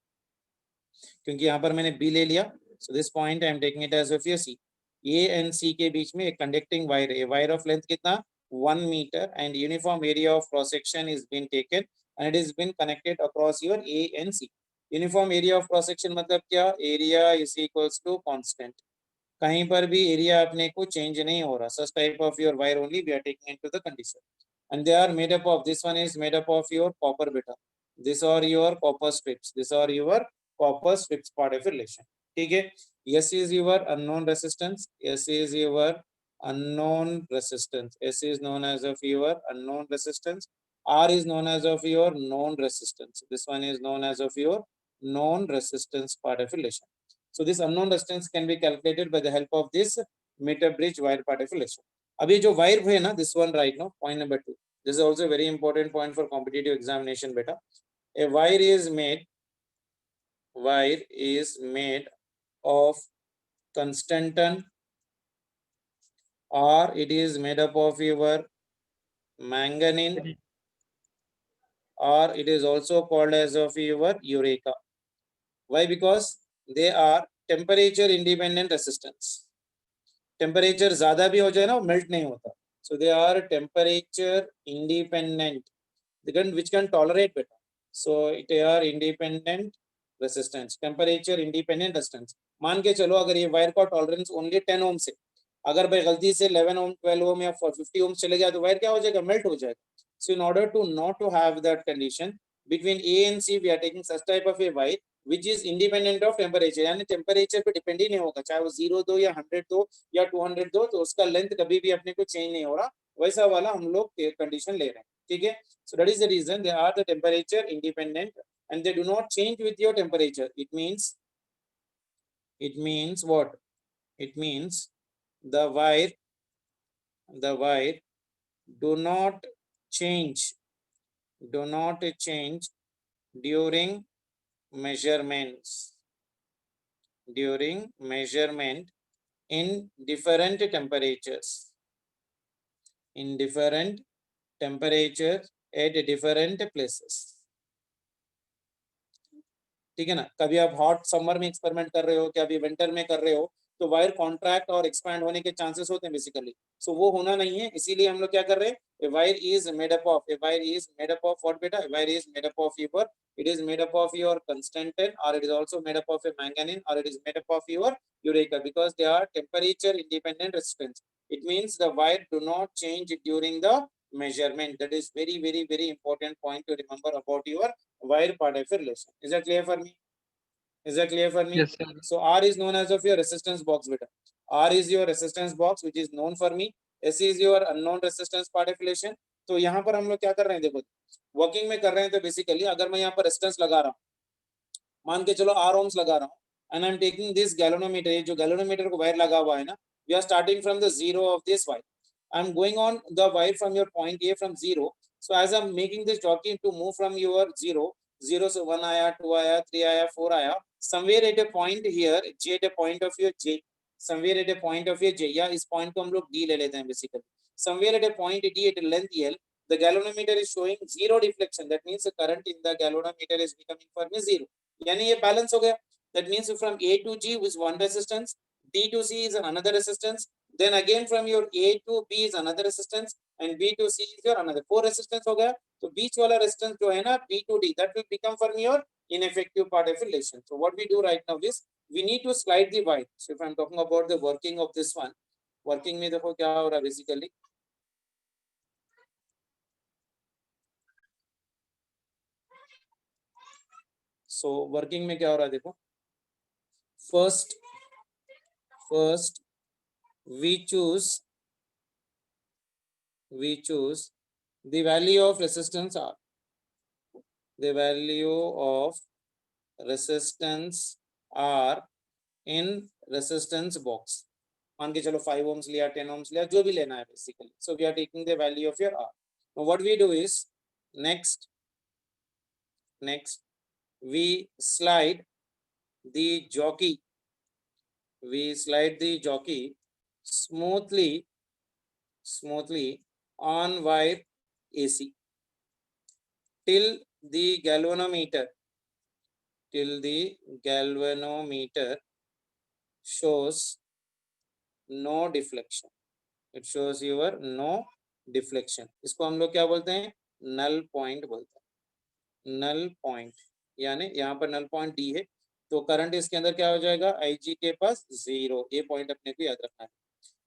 क्योंकि यहाँ पर मैंने B ले लिया. So this point I am taking it as of your C. A and C के बीच में एक conducting wire है. Wire of length कितना? 1 meter, and uniform area of cross section is been taken and it is been connected across your A and C. Uniform area of cross section मतलब क्या? Area is equals to constant. कहीं पर भी area अपने को change नहीं हो रहा. Such type of your wire only we are taking into the condition, and they are made up of, this one is made up of your copper beta. These are your copper strips. These are your copper strips part of relation. ठीक है. S is your unknown resistance. S is your unknown resistance. S is known as of your unknown resistance. R is known as of your known resistance. This one is known as of your known resistance part of relation. So this unknown resistance can be calculated by the help of this meter bridge wire part of relation. अभी जो wire है ना, this one right now, point number 2. This is also a very important point for competitive examination beta. A wire is made of constantan, or it is made up of your manganese, or it is also called as of your eureka. Why? Because they are temperature independent resistance. Temperature ज्यादा भी हो जाए ना, वो melt नहीं होता. So they are temperature independent, which can tolerate better. So they are independent resistance, temperature independent resistance. मान के चलो अगर ये वायर का टॉलरेंस ओनली 10 ओम से, अगर भाई गलती से 11 ओम 12 ओम या 50 ओम चले गया, तो वायर क्या हो जाएगा? मेल्ट हो जाएगा. So in order to not to have that condition, between A and C we are taking such type of a wire which is independent of temperature. यानी टेम्परेचर पे डिपेंड ही नहीं होगा, चाहे वो 0 दो या 100 दो या 200 दो, तो उसका लेंथ कभी भी अपने को चेंज नहीं हो रहा. वैसा वाला हम लोग कंडीशन ले रहे हैं. ठीक है. So that is the reason they are the temperature independent and they do not change with your temperature. It means what? It means the wire do not change during measurement in different temperatures at different places. ठीक है ना, कभी आप hot summer में experiment कर रहे हो, क्या अभी विंटर में कर रहे हो, तो वायर कॉन्ट्रैक्ट और एक्सपैंड होने के चांसेस होते हैं बेसिकली। सो वो होना नहीं है, इसीलिए हम लोग क्या कर रहे हैं, a wire is made up of, a wire is made up of what beta, a wire is made up of your, it is made up of your constantan, or it is also made up of a manganese, or it is made up of your urethra, because they are temperature independent resistance. It means the wire do not change during the measurement. That is very very very important point to remember about your wire part of a relation. Is that clear for me? Is that clear for me? Yes, sir. So R is known as of your resistance box beta. R is your resistance box which is known for me. S is your unknown resistance part of relation. तो यहाँ पर हम लोग क्या कर रहे हैं, देखो वर्किंग में कर रहे हैं, तो बेसिकली अगर मैं यहाँ पर रेजिस्टेंस लगा रहा हूँ, मान के चलो R ohms लगा रहा हूँ, and I am taking this galvanometer, ये जो गैल्वेनोमीटर को वायर लगा हुआ है ना, we are starting from the zero of this wire, I am going on the wire from your point a from zero. So as I'm making this jockey to move from your zero से 1 आया, 2 आया, 3 आया, 4 आया, somewhere at a point here, J at a point of your J, somewhere at a point of your J, या इस point को हम लोग D ले लेते हैं basically. Somewhere at a point D at a length L, the galvanometer is showing zero deflection. That means the current in the galvanometer is becoming for me zero. यानी ये balance हो गया. That means from A to G is one resistance, D to C is another resistance, then again from your A to B is another resistance, and B to C is your another, 4 resistance हो गया. तो बीच वाला resistance जो है ना B to D, that will become for me your ineffective part of relation. So what we do right now is we need to slide the wire. So if I'm talking about the working of this one, working में देखो क्या हो रहा है basically. So working में क्या हो रहा है देखो, first we choose the value of resistance R. The value of resistance R in resistance box. मान के चलो 5 ohms लिया, 10 ohms लिया, जो भी लेना है basically. So we are taking the value of your R. Now what we do is next we slide the jockey. We slide the jockey smoothly on wire AC till the galvanometer shows no deflection. It shows your no deflection. इसको हम लोग क्या बोलते हैं, null point बोलते हैं. null point यानी यहाँ पर null point D है, तो करंट इसके अंदर क्या हो जाएगा, IG के पास जीरो. ये पॉइंट अपने को याद रखना है.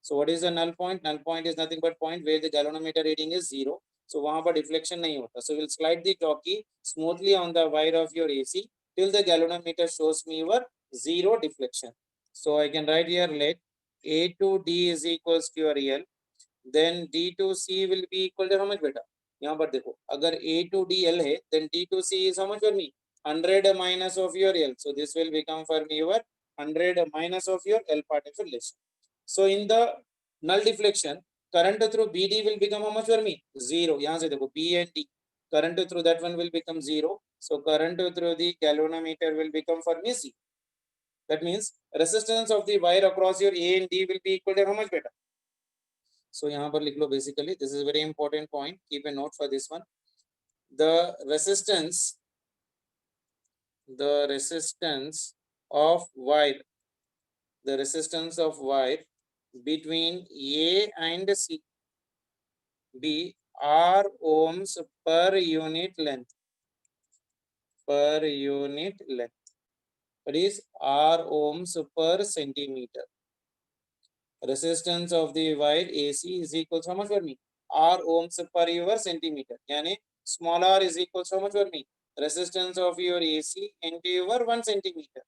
So what is the null point? Null point is nothing but point where the galvanometer reading is zero. So वहाँ पर deflection नहीं होता. So we'll slide the jockey smoothly on the wire of your AC till the galvanometer shows me your zero deflection. So I can write here, let A to D is equals to your L, then D to C will be equal to how much बेटा, यहाँ पर देखो अगर A to D L है, then D to C is how much for me, 100 minus of your L. So this will become for me your 100 minus of your L part of relation. So in the null deflection, current through BD will become how much for me, zero. यहाँ से देखो B and D, current through that one will become zero. So current through the galvanometer will become for me C. That means resistance of the wire across your A and D will be equal to how much beta. So यहाँ पर लिख लो basically. This is a very important point. Keep a note for this one. The resistance of wire. The resistance of wire between A and C be R ohms per unit length. Per unit length. That is R ohms per centimeter. Resistance of the wire AC is equal to how much for me? R ohms per your centimeter. यानी small r is equal to how much for me? Resistance of your AC into your 1 centimeter.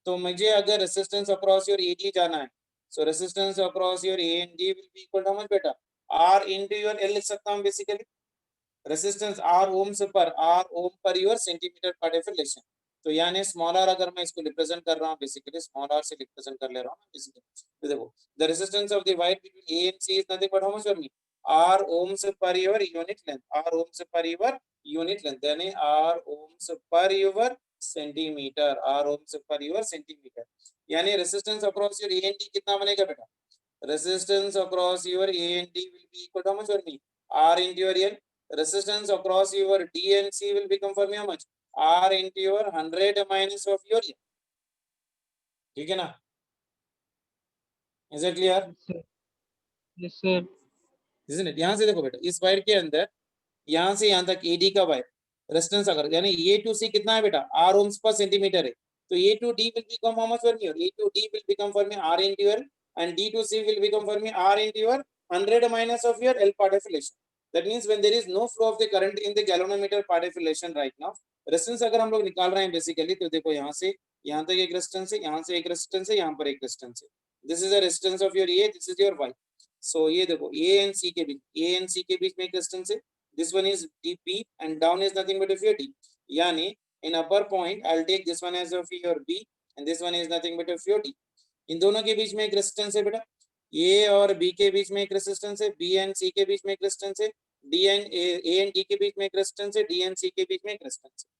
तो मुझे अगर resistance across your AD जाना है, so resistance across your A and D will be equal to how much बेटा? R into your L लिख सकता हूँ basically. Resistance R ohms per R ohm per your centimeter per deflection. तो यानी small are अगर मैं इसको represent कर रहा हूँ बेसिकली, स्मॉल आर से रिप्रेजेंट कर ले रहा हूँ बेसिकली. तो देखो the resistance of the wire between a and c is nothing but how much for me, R ohms per your unit length. R ohms per your unit length यानी R ohms per your centimeter. R ohms per your centimeter यानी resistance across your A and d कितना बनेगा बेटा, resistance across your A and d will be equal to how much for me, R into your L. Resistance across your D and C will become for me how much, R into your 100 minus of your L. ठीक है ना? Is it clear? Yes, sir. Isn't it? यहाँ से देखो बेटा, इस wire के अंदर यहाँ से यहाँ तक AD का वायर रेजिस्टेंस अगर यानी A to C कितना है बेटा, R ohms per सेंटीमीटर है, तो A to D will become how much for me? A to D will become for me R into your, and D to C will become for me R into your 100 minus of your L part affiliation. That means when there is no flow of the current in the galvanometer part affiliation right now, resistance अगर हम लोग निकाल रहे हैं basically, तो देखो यहाँ से यहाँ तक एक रेजिस्टेंस है, यहाँ से एक रेजिस्टेंस है, यहाँ पर एक रेजिस्टेंस है. This is the resistance of your A, this is your Y. सो ये देखो A and C के बीच, A and C के बीच में एक रेजिस्टेंस है. This one is DP and down is nothing but of your D. Yani in upper point I'll take this one as of your B and this one is nothing but of your D. इन दोनों के बीच में एक resistance है बेटा, A और B के बीच में एक रेजिस्टेंस है, B and C के बीच में एक रेजिस्टेंस है, D and A and D के बीच में एक रेजिस्टेंस है, D and C के बीच में एक रेजिस्टेंस है.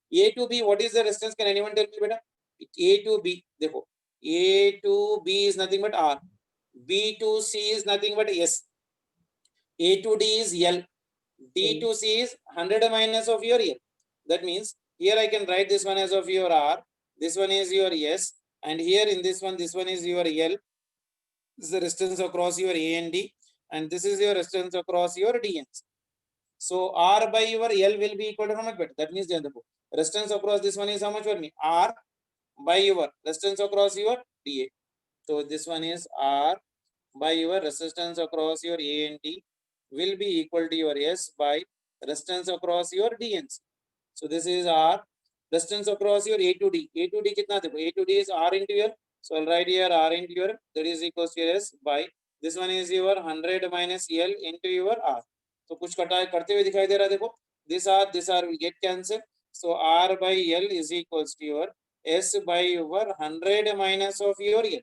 A to B, what is the resistance? Can anyone tell me बेटा? A to B, देखो A to B is nothing but R, B to C is nothing but S, A to D is L, D to C is 100 minus of your L. That means here I can write this one as of your R, this one is your S, and here in this one is your L. This is the resistance across your A and D, and this is your resistance across your D and C. So R by your L will be equal to how much better? That means the resistance across this one is how much for me? R by your resistance across your DA. So this one is R by your resistance across your A and D will be equal to your S by resistance across your D and C. So this is R, resistance across your A to D. A to D kitna देखो, A to D is R into your, so I'll write here R into your, that is equals to your S by this one is your 100 minus L into your R. तो कुछ करते हुए दिखाई दे रहा है देखो, this R will get cancelled, so R by L is equals to your S by your 100 minus of your L.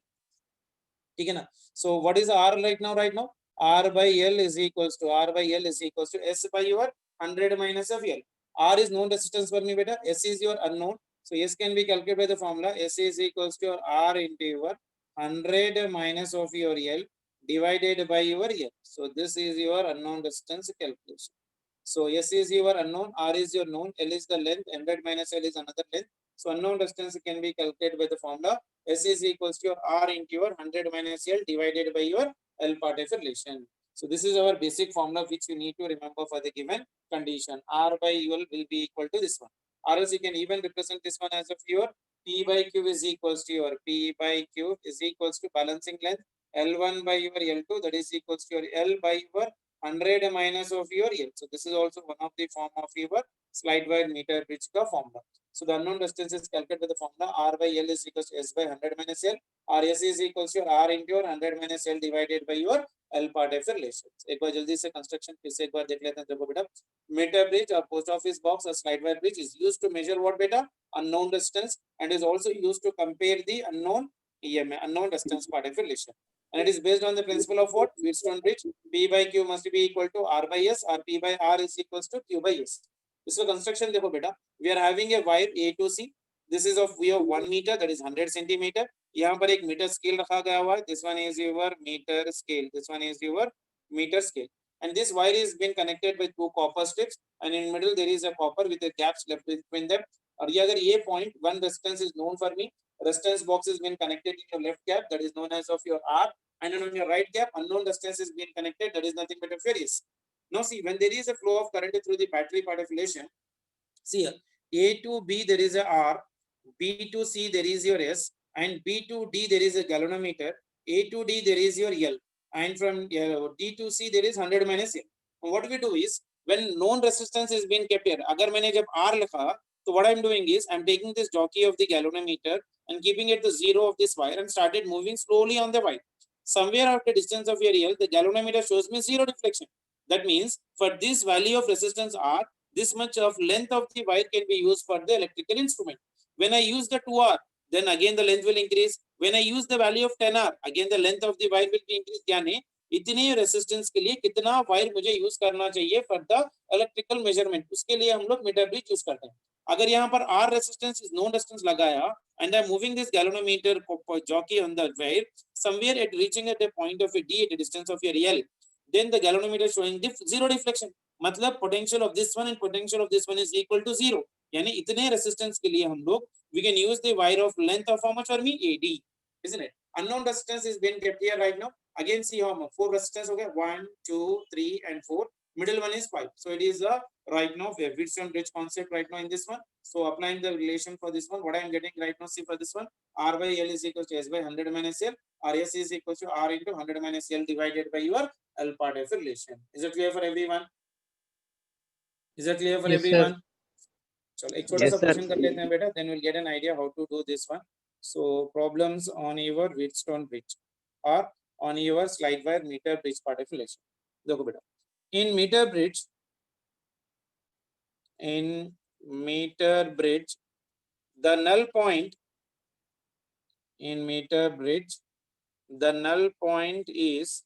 ठीक है ना? So what is R right now? R by L is equals to S by your 100 minus of L. R is known resistance for me beta, S is your unknown, so S can be calculated by the formula S is equals to your R into your 100 minus of your L divided by your L. So this is your unknown resistance calculation. So S is your unknown, R is your known, L is the length, 100 minus L is another length. So unknown resistance can be calculated by the formula S is equals to your R into your 100 minus L divided by your L part of relation. So this is our basic formula which you need to remember for the given condition. R by L will be equal to this one. Or else you can even represent this one as of your P by Q is equals to your P by Q is equals to balancing length L1 by your L2, that is equals to your L by your 100 minus of your L. So this is also one of the form of your slide wire meter bridge ka formula. So the unknown resistance is calculated with the formula R by L is equals to S by 100 minus L, or S is equals to R into your 100 minus L divided by your L part of relations. एक बार जल्दी से construction फिर से एक बार देख लेते हैं. देखो बेटा, meter bridge or post office box or slide wire bridge is used to measure what beta? Unknown resistance, and is also used to compare the unknown EMF, unknown resistance part of relation. And it is based on the principle of what? Wheatstone bridge. P by Q must be equal to R by S, or P by R is equals to Q by S. इसका construction देखो बेटा, we are having a wire A to C. This is of we have 1 meter, that is 100 centimeter. यहाँ पर एक meter scale रखा गया हुआ है. This one is your meter scale. This one is your meter scale. And this wire is been connected with 2 copper strips, and in middle there is a copper with a gaps left between them. और ये अगर ये point, one resistance is known for me. Resistance box is been connected in your left gap, that is known as of your R. And then on your right gap, unknown resistance is being connected, that is nothing but a Furious. Now see, when there is a flow of current through the battery part of relation, see here, A to B there is a R, B to C there is your S, and B to D there is a galvanometer, A to D there is your L, and from D to C there is 100 minus L. And what we do is, when known resistance is being kept here, agar maine jab R likha, so what I am doing is, I am taking this jockey of the galvanometer and keeping it to 0 of this wire and started moving slowly on the wire. Somewhere after distance of your L, the galvanometer shows me 0 deflection. That means for this value of resistance R, this much of length of the wire can be used for the electrical instrument. When I use the 2R, then again the length will increase. When I use the value of 10R, again the length of the wire will be increased. यानी इतनी resistance के लिए कितना wire मुझे use करना चाहिए for the electrical measurement, उसके लिए हम लोग मीटर ब्रिज यूज करते हैं. अगर यहाँ पर R resistance is known resistance लगाया and I'm moving this galvanometer jockey on the wire, somewhere at reaching at a point of a D at a distance of your L, then the galvanometer showing 0 deflection. मतलब potential of this one and potential of this one is equal to 0. यानी इतने resistance के लिए हम लोग we can use the wire of length of how much for me AD, isn't it? Unknown resistance is being kept here right now. Again see how much 4 resistance okay 1 2 3 and 4, middle one is 5. So it is a right now Wheatstone bridge concept right now in this one. So applying the relation for this one, what I am getting right now, see for this one, R by L is equal to S by 100 minus L, or S is equal to R into 100 minus L divided by your L part of relation. Is it clear for everyone? Is that clear for Yes, sir. everyone? चलो एक छोटा Yes, सा sir. Question कर लेते हैं बेटा, then we'll get an idea how to do this one. So problems on your Wheatstone bridge or on your slide wire meter bridge particulation. देखो बेटा, in meter bridge the null point in meter bridge the null point is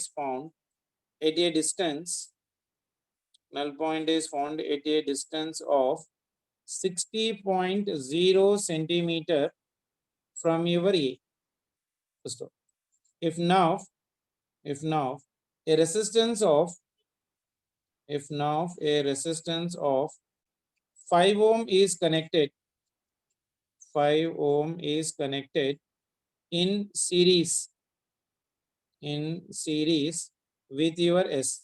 found at a distance. Null point is found at a distance of 60.0 centimeter from your A. So if now a resistance of 5 ohm is connected, 5 ohm is connected in series with your S,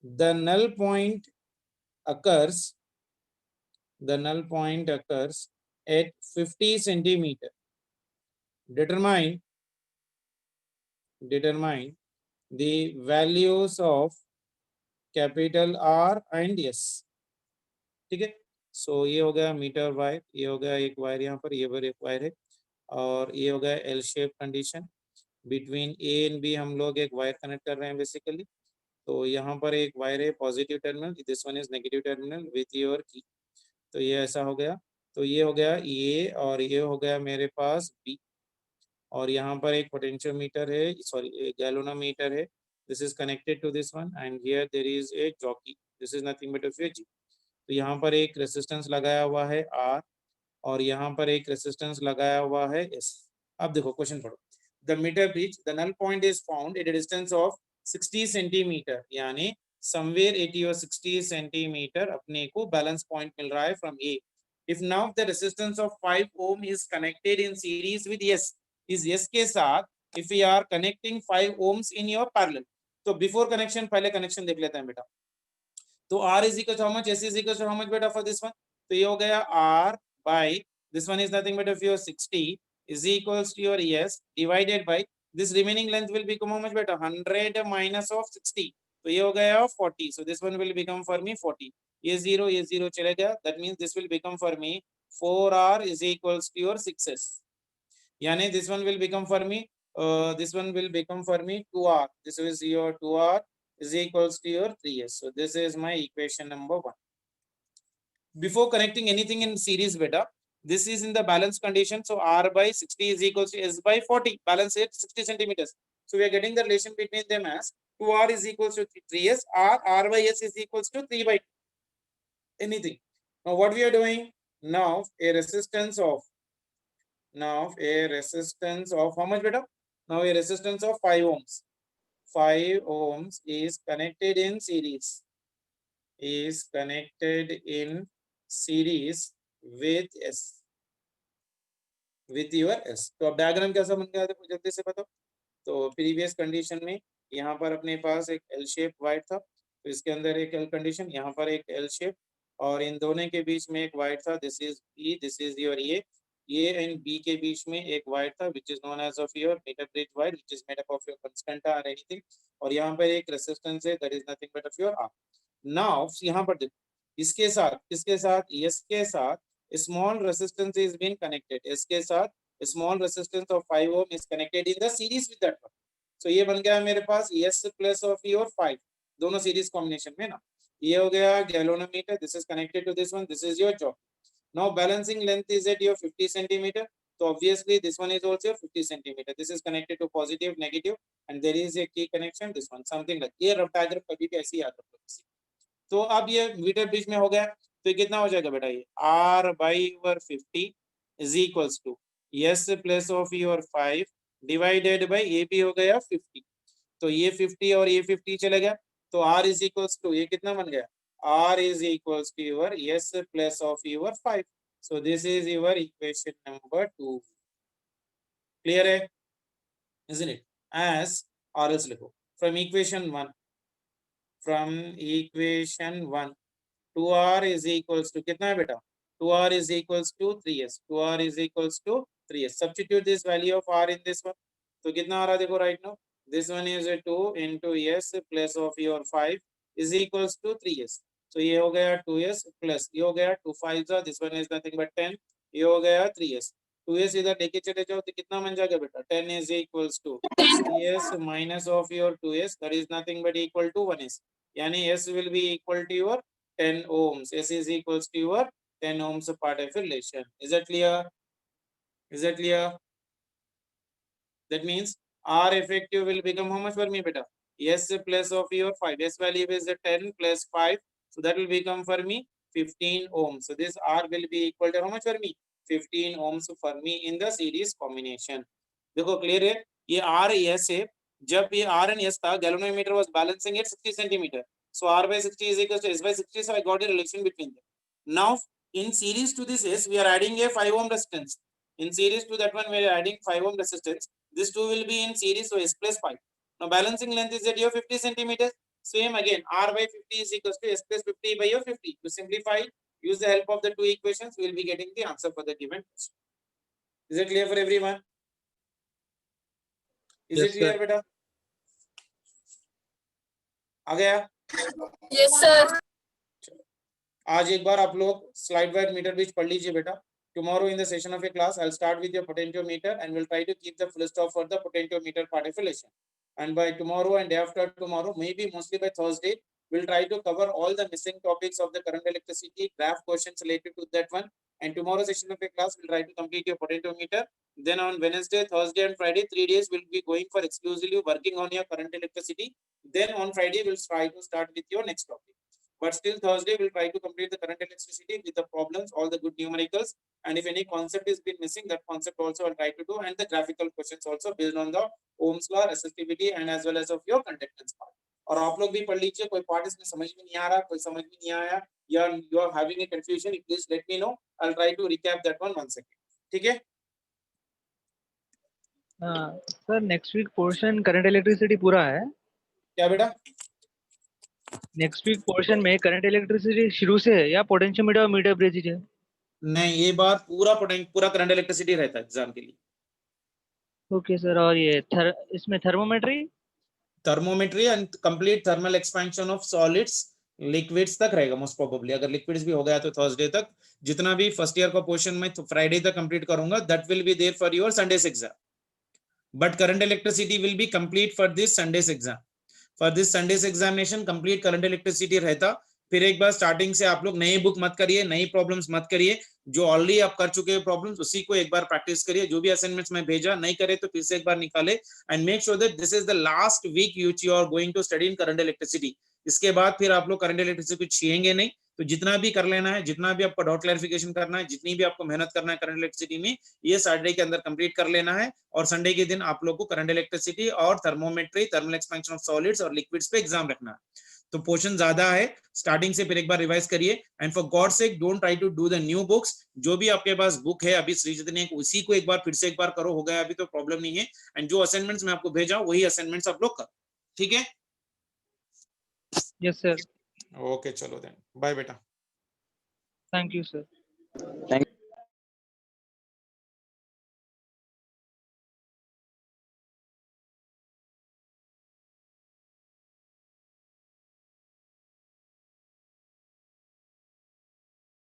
the null point occurs at 50 centimeter. Determine the values of capital R and S. ठीक है, सो ये हो गया metre wire, ये हो गया एक wire यहाँ पर, ये पर एक वायर है, और ये हो गया L shape condition between a and b, हम लोग एक वायर कनेक्ट कर रहे हैं बेसिकली. तो यहाँ पर एक वायर है positive terminal, this one is negative terminal with your की. तो ये ऐसा हो गया, तो ये हो गया ए और ये हो गया मेरे पास बी, और यहाँ पर एक पोटेंशियोमीटर है, सॉरी गैल्वेनोमीटर है, this is connected to this one, and here there is a jockey, this is nothing but of G. तो यहाँ पर एक रेसिस्टेंस लगाया हुआ है आर, और यहाँ पर एक रेसिस्टेंस लगाया हुआ है एस. अब देखो क्वेश्चन पढ़ो. The meter bridge the null point is found at a distance of 60 centimeter, यानी समवेयर 80 और 60 सेंटीमीटर अपने को बैलेंस पॉइंट मिल रहा है from A. If now the resistance of 5 ohm is connected in series with S, इस S के साथ if you are connecting 5 ohms in your parallel. तो बिफोर कनेक्शन पहले कनेक्शन देख लेते हैं बेटा. तो R is equal to how much, S is equal to how much बेटा for this one. तो ये हो गया R by this one is nothing but of your 60 is equals to your S divided by this remaining length will become how much बेटा, 100 minus of 60. तो ये हो गया 40. So this one will become for me 40. ये 0 चले गया. That means this will become for me 4R is equals to your 6S. यानी this one will become for me 2R. This is your 2R is equals to your 3S. So this is my equation number 1. Before connecting anything in series beta, this is in the balance condition. So R by 60 is equals to S by 40. Balance it 60 centimeters. So we are getting the relation between them as 2R is equals to 3S. R by S is equals to 3 by anything. Now what we are doing? Now a resistance of how much beta? Now a resistance of 5 ohms. 5 ohms is connected in series with S, with your S. तो अब diagram कैसा बन गया देखो जल्दी से बताओ. तो प्रीवियस कंडीशन में यहाँ पर अपने पास एक एल शेप वायर था, तो इसके अंदर एक एल कंडीशन, यहाँ पर एक एल शेप, और इन दोनों के बीच में एक वायर था, this is B, this is your A and B के बीच में एक वायर था which is known as of your meter bridge wire which is made up of your constant or anything, और यहाँ पर एक रेजिस्टेंस है that is nothing but of your R. Now यहाँ पर देखो, इसके साथ एस के साथ small resistance is been connected, S के साथ small resistance of 5 ohm is connected in the series with that one. So ये बन गया मेरे पास एस प्लस ऑफ योर 5, दोनों सीरीज कॉम्बिनेशन में ना. ये हो गया galvanometer, this is connected to this one, this is your job. Now balancing length is at your 50 centimeter. So obviously this one is also 50 centimeter. This is connected to positive, negative, and there is a key connection. This one something like ये rough diagram कभी भी ऐसे याद रखो. तो अब ये metre bridge में हो गया, तो ये कितना हो जाएगा बेटा, ये R by your 50 is equals to S plus of your 5 divided by ये भी हो गया 50. तो ये 50 और ये 50 चले गया, तो r is equals to ये कितना बन गया, r is equals to your s plus of your 5. So this is your equation number 2. Clear है, isn't it? As or else लिखो from equation 1, from equation 1 2r is equals to कितना है बेटा, 2r is equals to 3s, 2r is equals to 3s. Substitute this value of r in this one. तो कितना आ रहा देखो right now, this one is a 2 into s plus of your 5 is equals to 3s. So ये हो गया 2s plus ये हो गया 2 5 this one is nothing but 10, ये हो गया 3s. 2s इधर लेके चले जाओ तो कितना बन जाएगा बेटा, 10 is equals to 3s minus of your 2s, that is nothing but equal to 1s. यानी s will be equal to your 10 ohms. S is equals to your 10 ohms part of relation. Is that clear? Is that clear? That means R effective will become how much for me, beta? S plus of your 5. S value is 10 plus 5. So that will become for me 15 ohms. So this R will be equal to how much for me? 15 ohms for me in the series combination. देखो clear है, ये R S है, जब ये R and S था, galvanometer was balancing at 60 centimeter. So R by 60 is equal to S by 60. So I got a relation between them. Now in series to this S, we are adding a 5 ohm resistance. In series to that one, we are adding 5 ohm resistance. This two will be in series, so S plus 5. Now balancing length is at your 50 centimeters. Same again, R by 50 is equal to S plus 50 by your 50. To simplify, use the help of the two equations, we will be getting the answer for the given question. Is it clear for everyone? Is Yes, it clear, sir. beta? आ गया? Yes, sir. आज एक बार आप लोग slide wise metre bridge पढ़ लीजिए बेटा. Tomorrow in the session of a class, I'll start with your potentiometer and we'll try to keep the full stop for the potentiometer part of a lesson. And by tomorrow and day after tomorrow, maybe mostly by Thursday, we'll try to cover all the missing topics of the current electricity, draft questions related to that one. And tomorrow session of a class, we'll try to complete your potentiometer. Then on Wednesday, Thursday and Friday, 3 days, we'll be going for exclusively working on your current electricity. Then on Friday, we'll try to start with your next topic. But still Thursday, we'll try to complete the current electricity with the problems, all the good numericals. And if any concept is been missing, that concept also I'll try to do, and the graphical questions also based on the Ohm's law, resistivity, and as well as of your conductance part. और आप लोग भी पढ़ लीजिए, कोई part इसमें समझ में नहीं आ रहा, कोई समझ में नहीं आया, या you are having a confusion, please let me know. I'll try to recap that one once again. ठीक है? Sir next week portion current electricity पूरा है? क्या बेटा? नेक्स्ट वीक पोर्शन में करंट इलेक्ट्रिसिटी शुरू से है या पोटेंशियोमीटर और मीटर ब्रिज है? नहीं, ये बार पूरा करंट इलेक्ट्रिसिटी रहता है एग्जाम के लिए. Okay sir. और ये इसमें thermometry and complete thermal expansion of solids liquids तक रहेगा मोस्ट प्रोबेबली. अगर लिक्विड्स भी हो गया तो थर्सडे तक, जितना भी फर्स्ट ईयर का पोर्शन में तो फ्राइडे तक कंप्लीट करूंगा, that will be there for your Sunday's exam. But current electricity will be complete for this Sunday's exam. For this Sunday's examination complete current electricity रहता. फिर एक बार स्टार्टिंग से आप लोग नई बुक मत करिए, नई प्रॉब्लम्स मत करिए. जो ऑलरेडी आप कर चुके हैं प्रॉब्लम्स, उसी को एक बार प्रैक्टिस करिए. जो भी असाइनमेंट्स में भेजा नहीं करे तो फिर से एक बार निकाले. And make sure that this is the last week you are going to study in current electricity. इसके बाद फिर आप लोग करंट इलेक्ट्रिसिटी कुछ छीएंगे नहीं. तो जितना भी कर लेना है, जितना भी आपको डाउट क्लैरिफिकेशन करना है, जितनी भी आपको मेहनत करना है करंट इलेक्ट्रिसिटी में, ये सैटरडे के अंदर कंप्लीट कर लेना है. और संडे के दिन आप लोग को करंट इलेक्ट्रिसिटी और thermometry, thermal expansion of solids और लिक्विड्स पे एग्जाम रखना है. तो पोर्शन ज्यादा है, स्टार्टिंग से फिर एक बार रिवाइज करिए. And for God sake don't try to do the new books. जो भी आपके पास बुक है अभी श्रीजित ने, उसी को एक बार फिर से एक बार करो. हो गया अभी तो प्रॉब्लम नहीं है. एंड जो असाइनमेंट्स मैं आपको भेजा वही असाइनमेंट्स आप लोग करो. ठीक है? Yes sir. ओके, चलो देन, बाय बेटा. Thank you sir. थैंक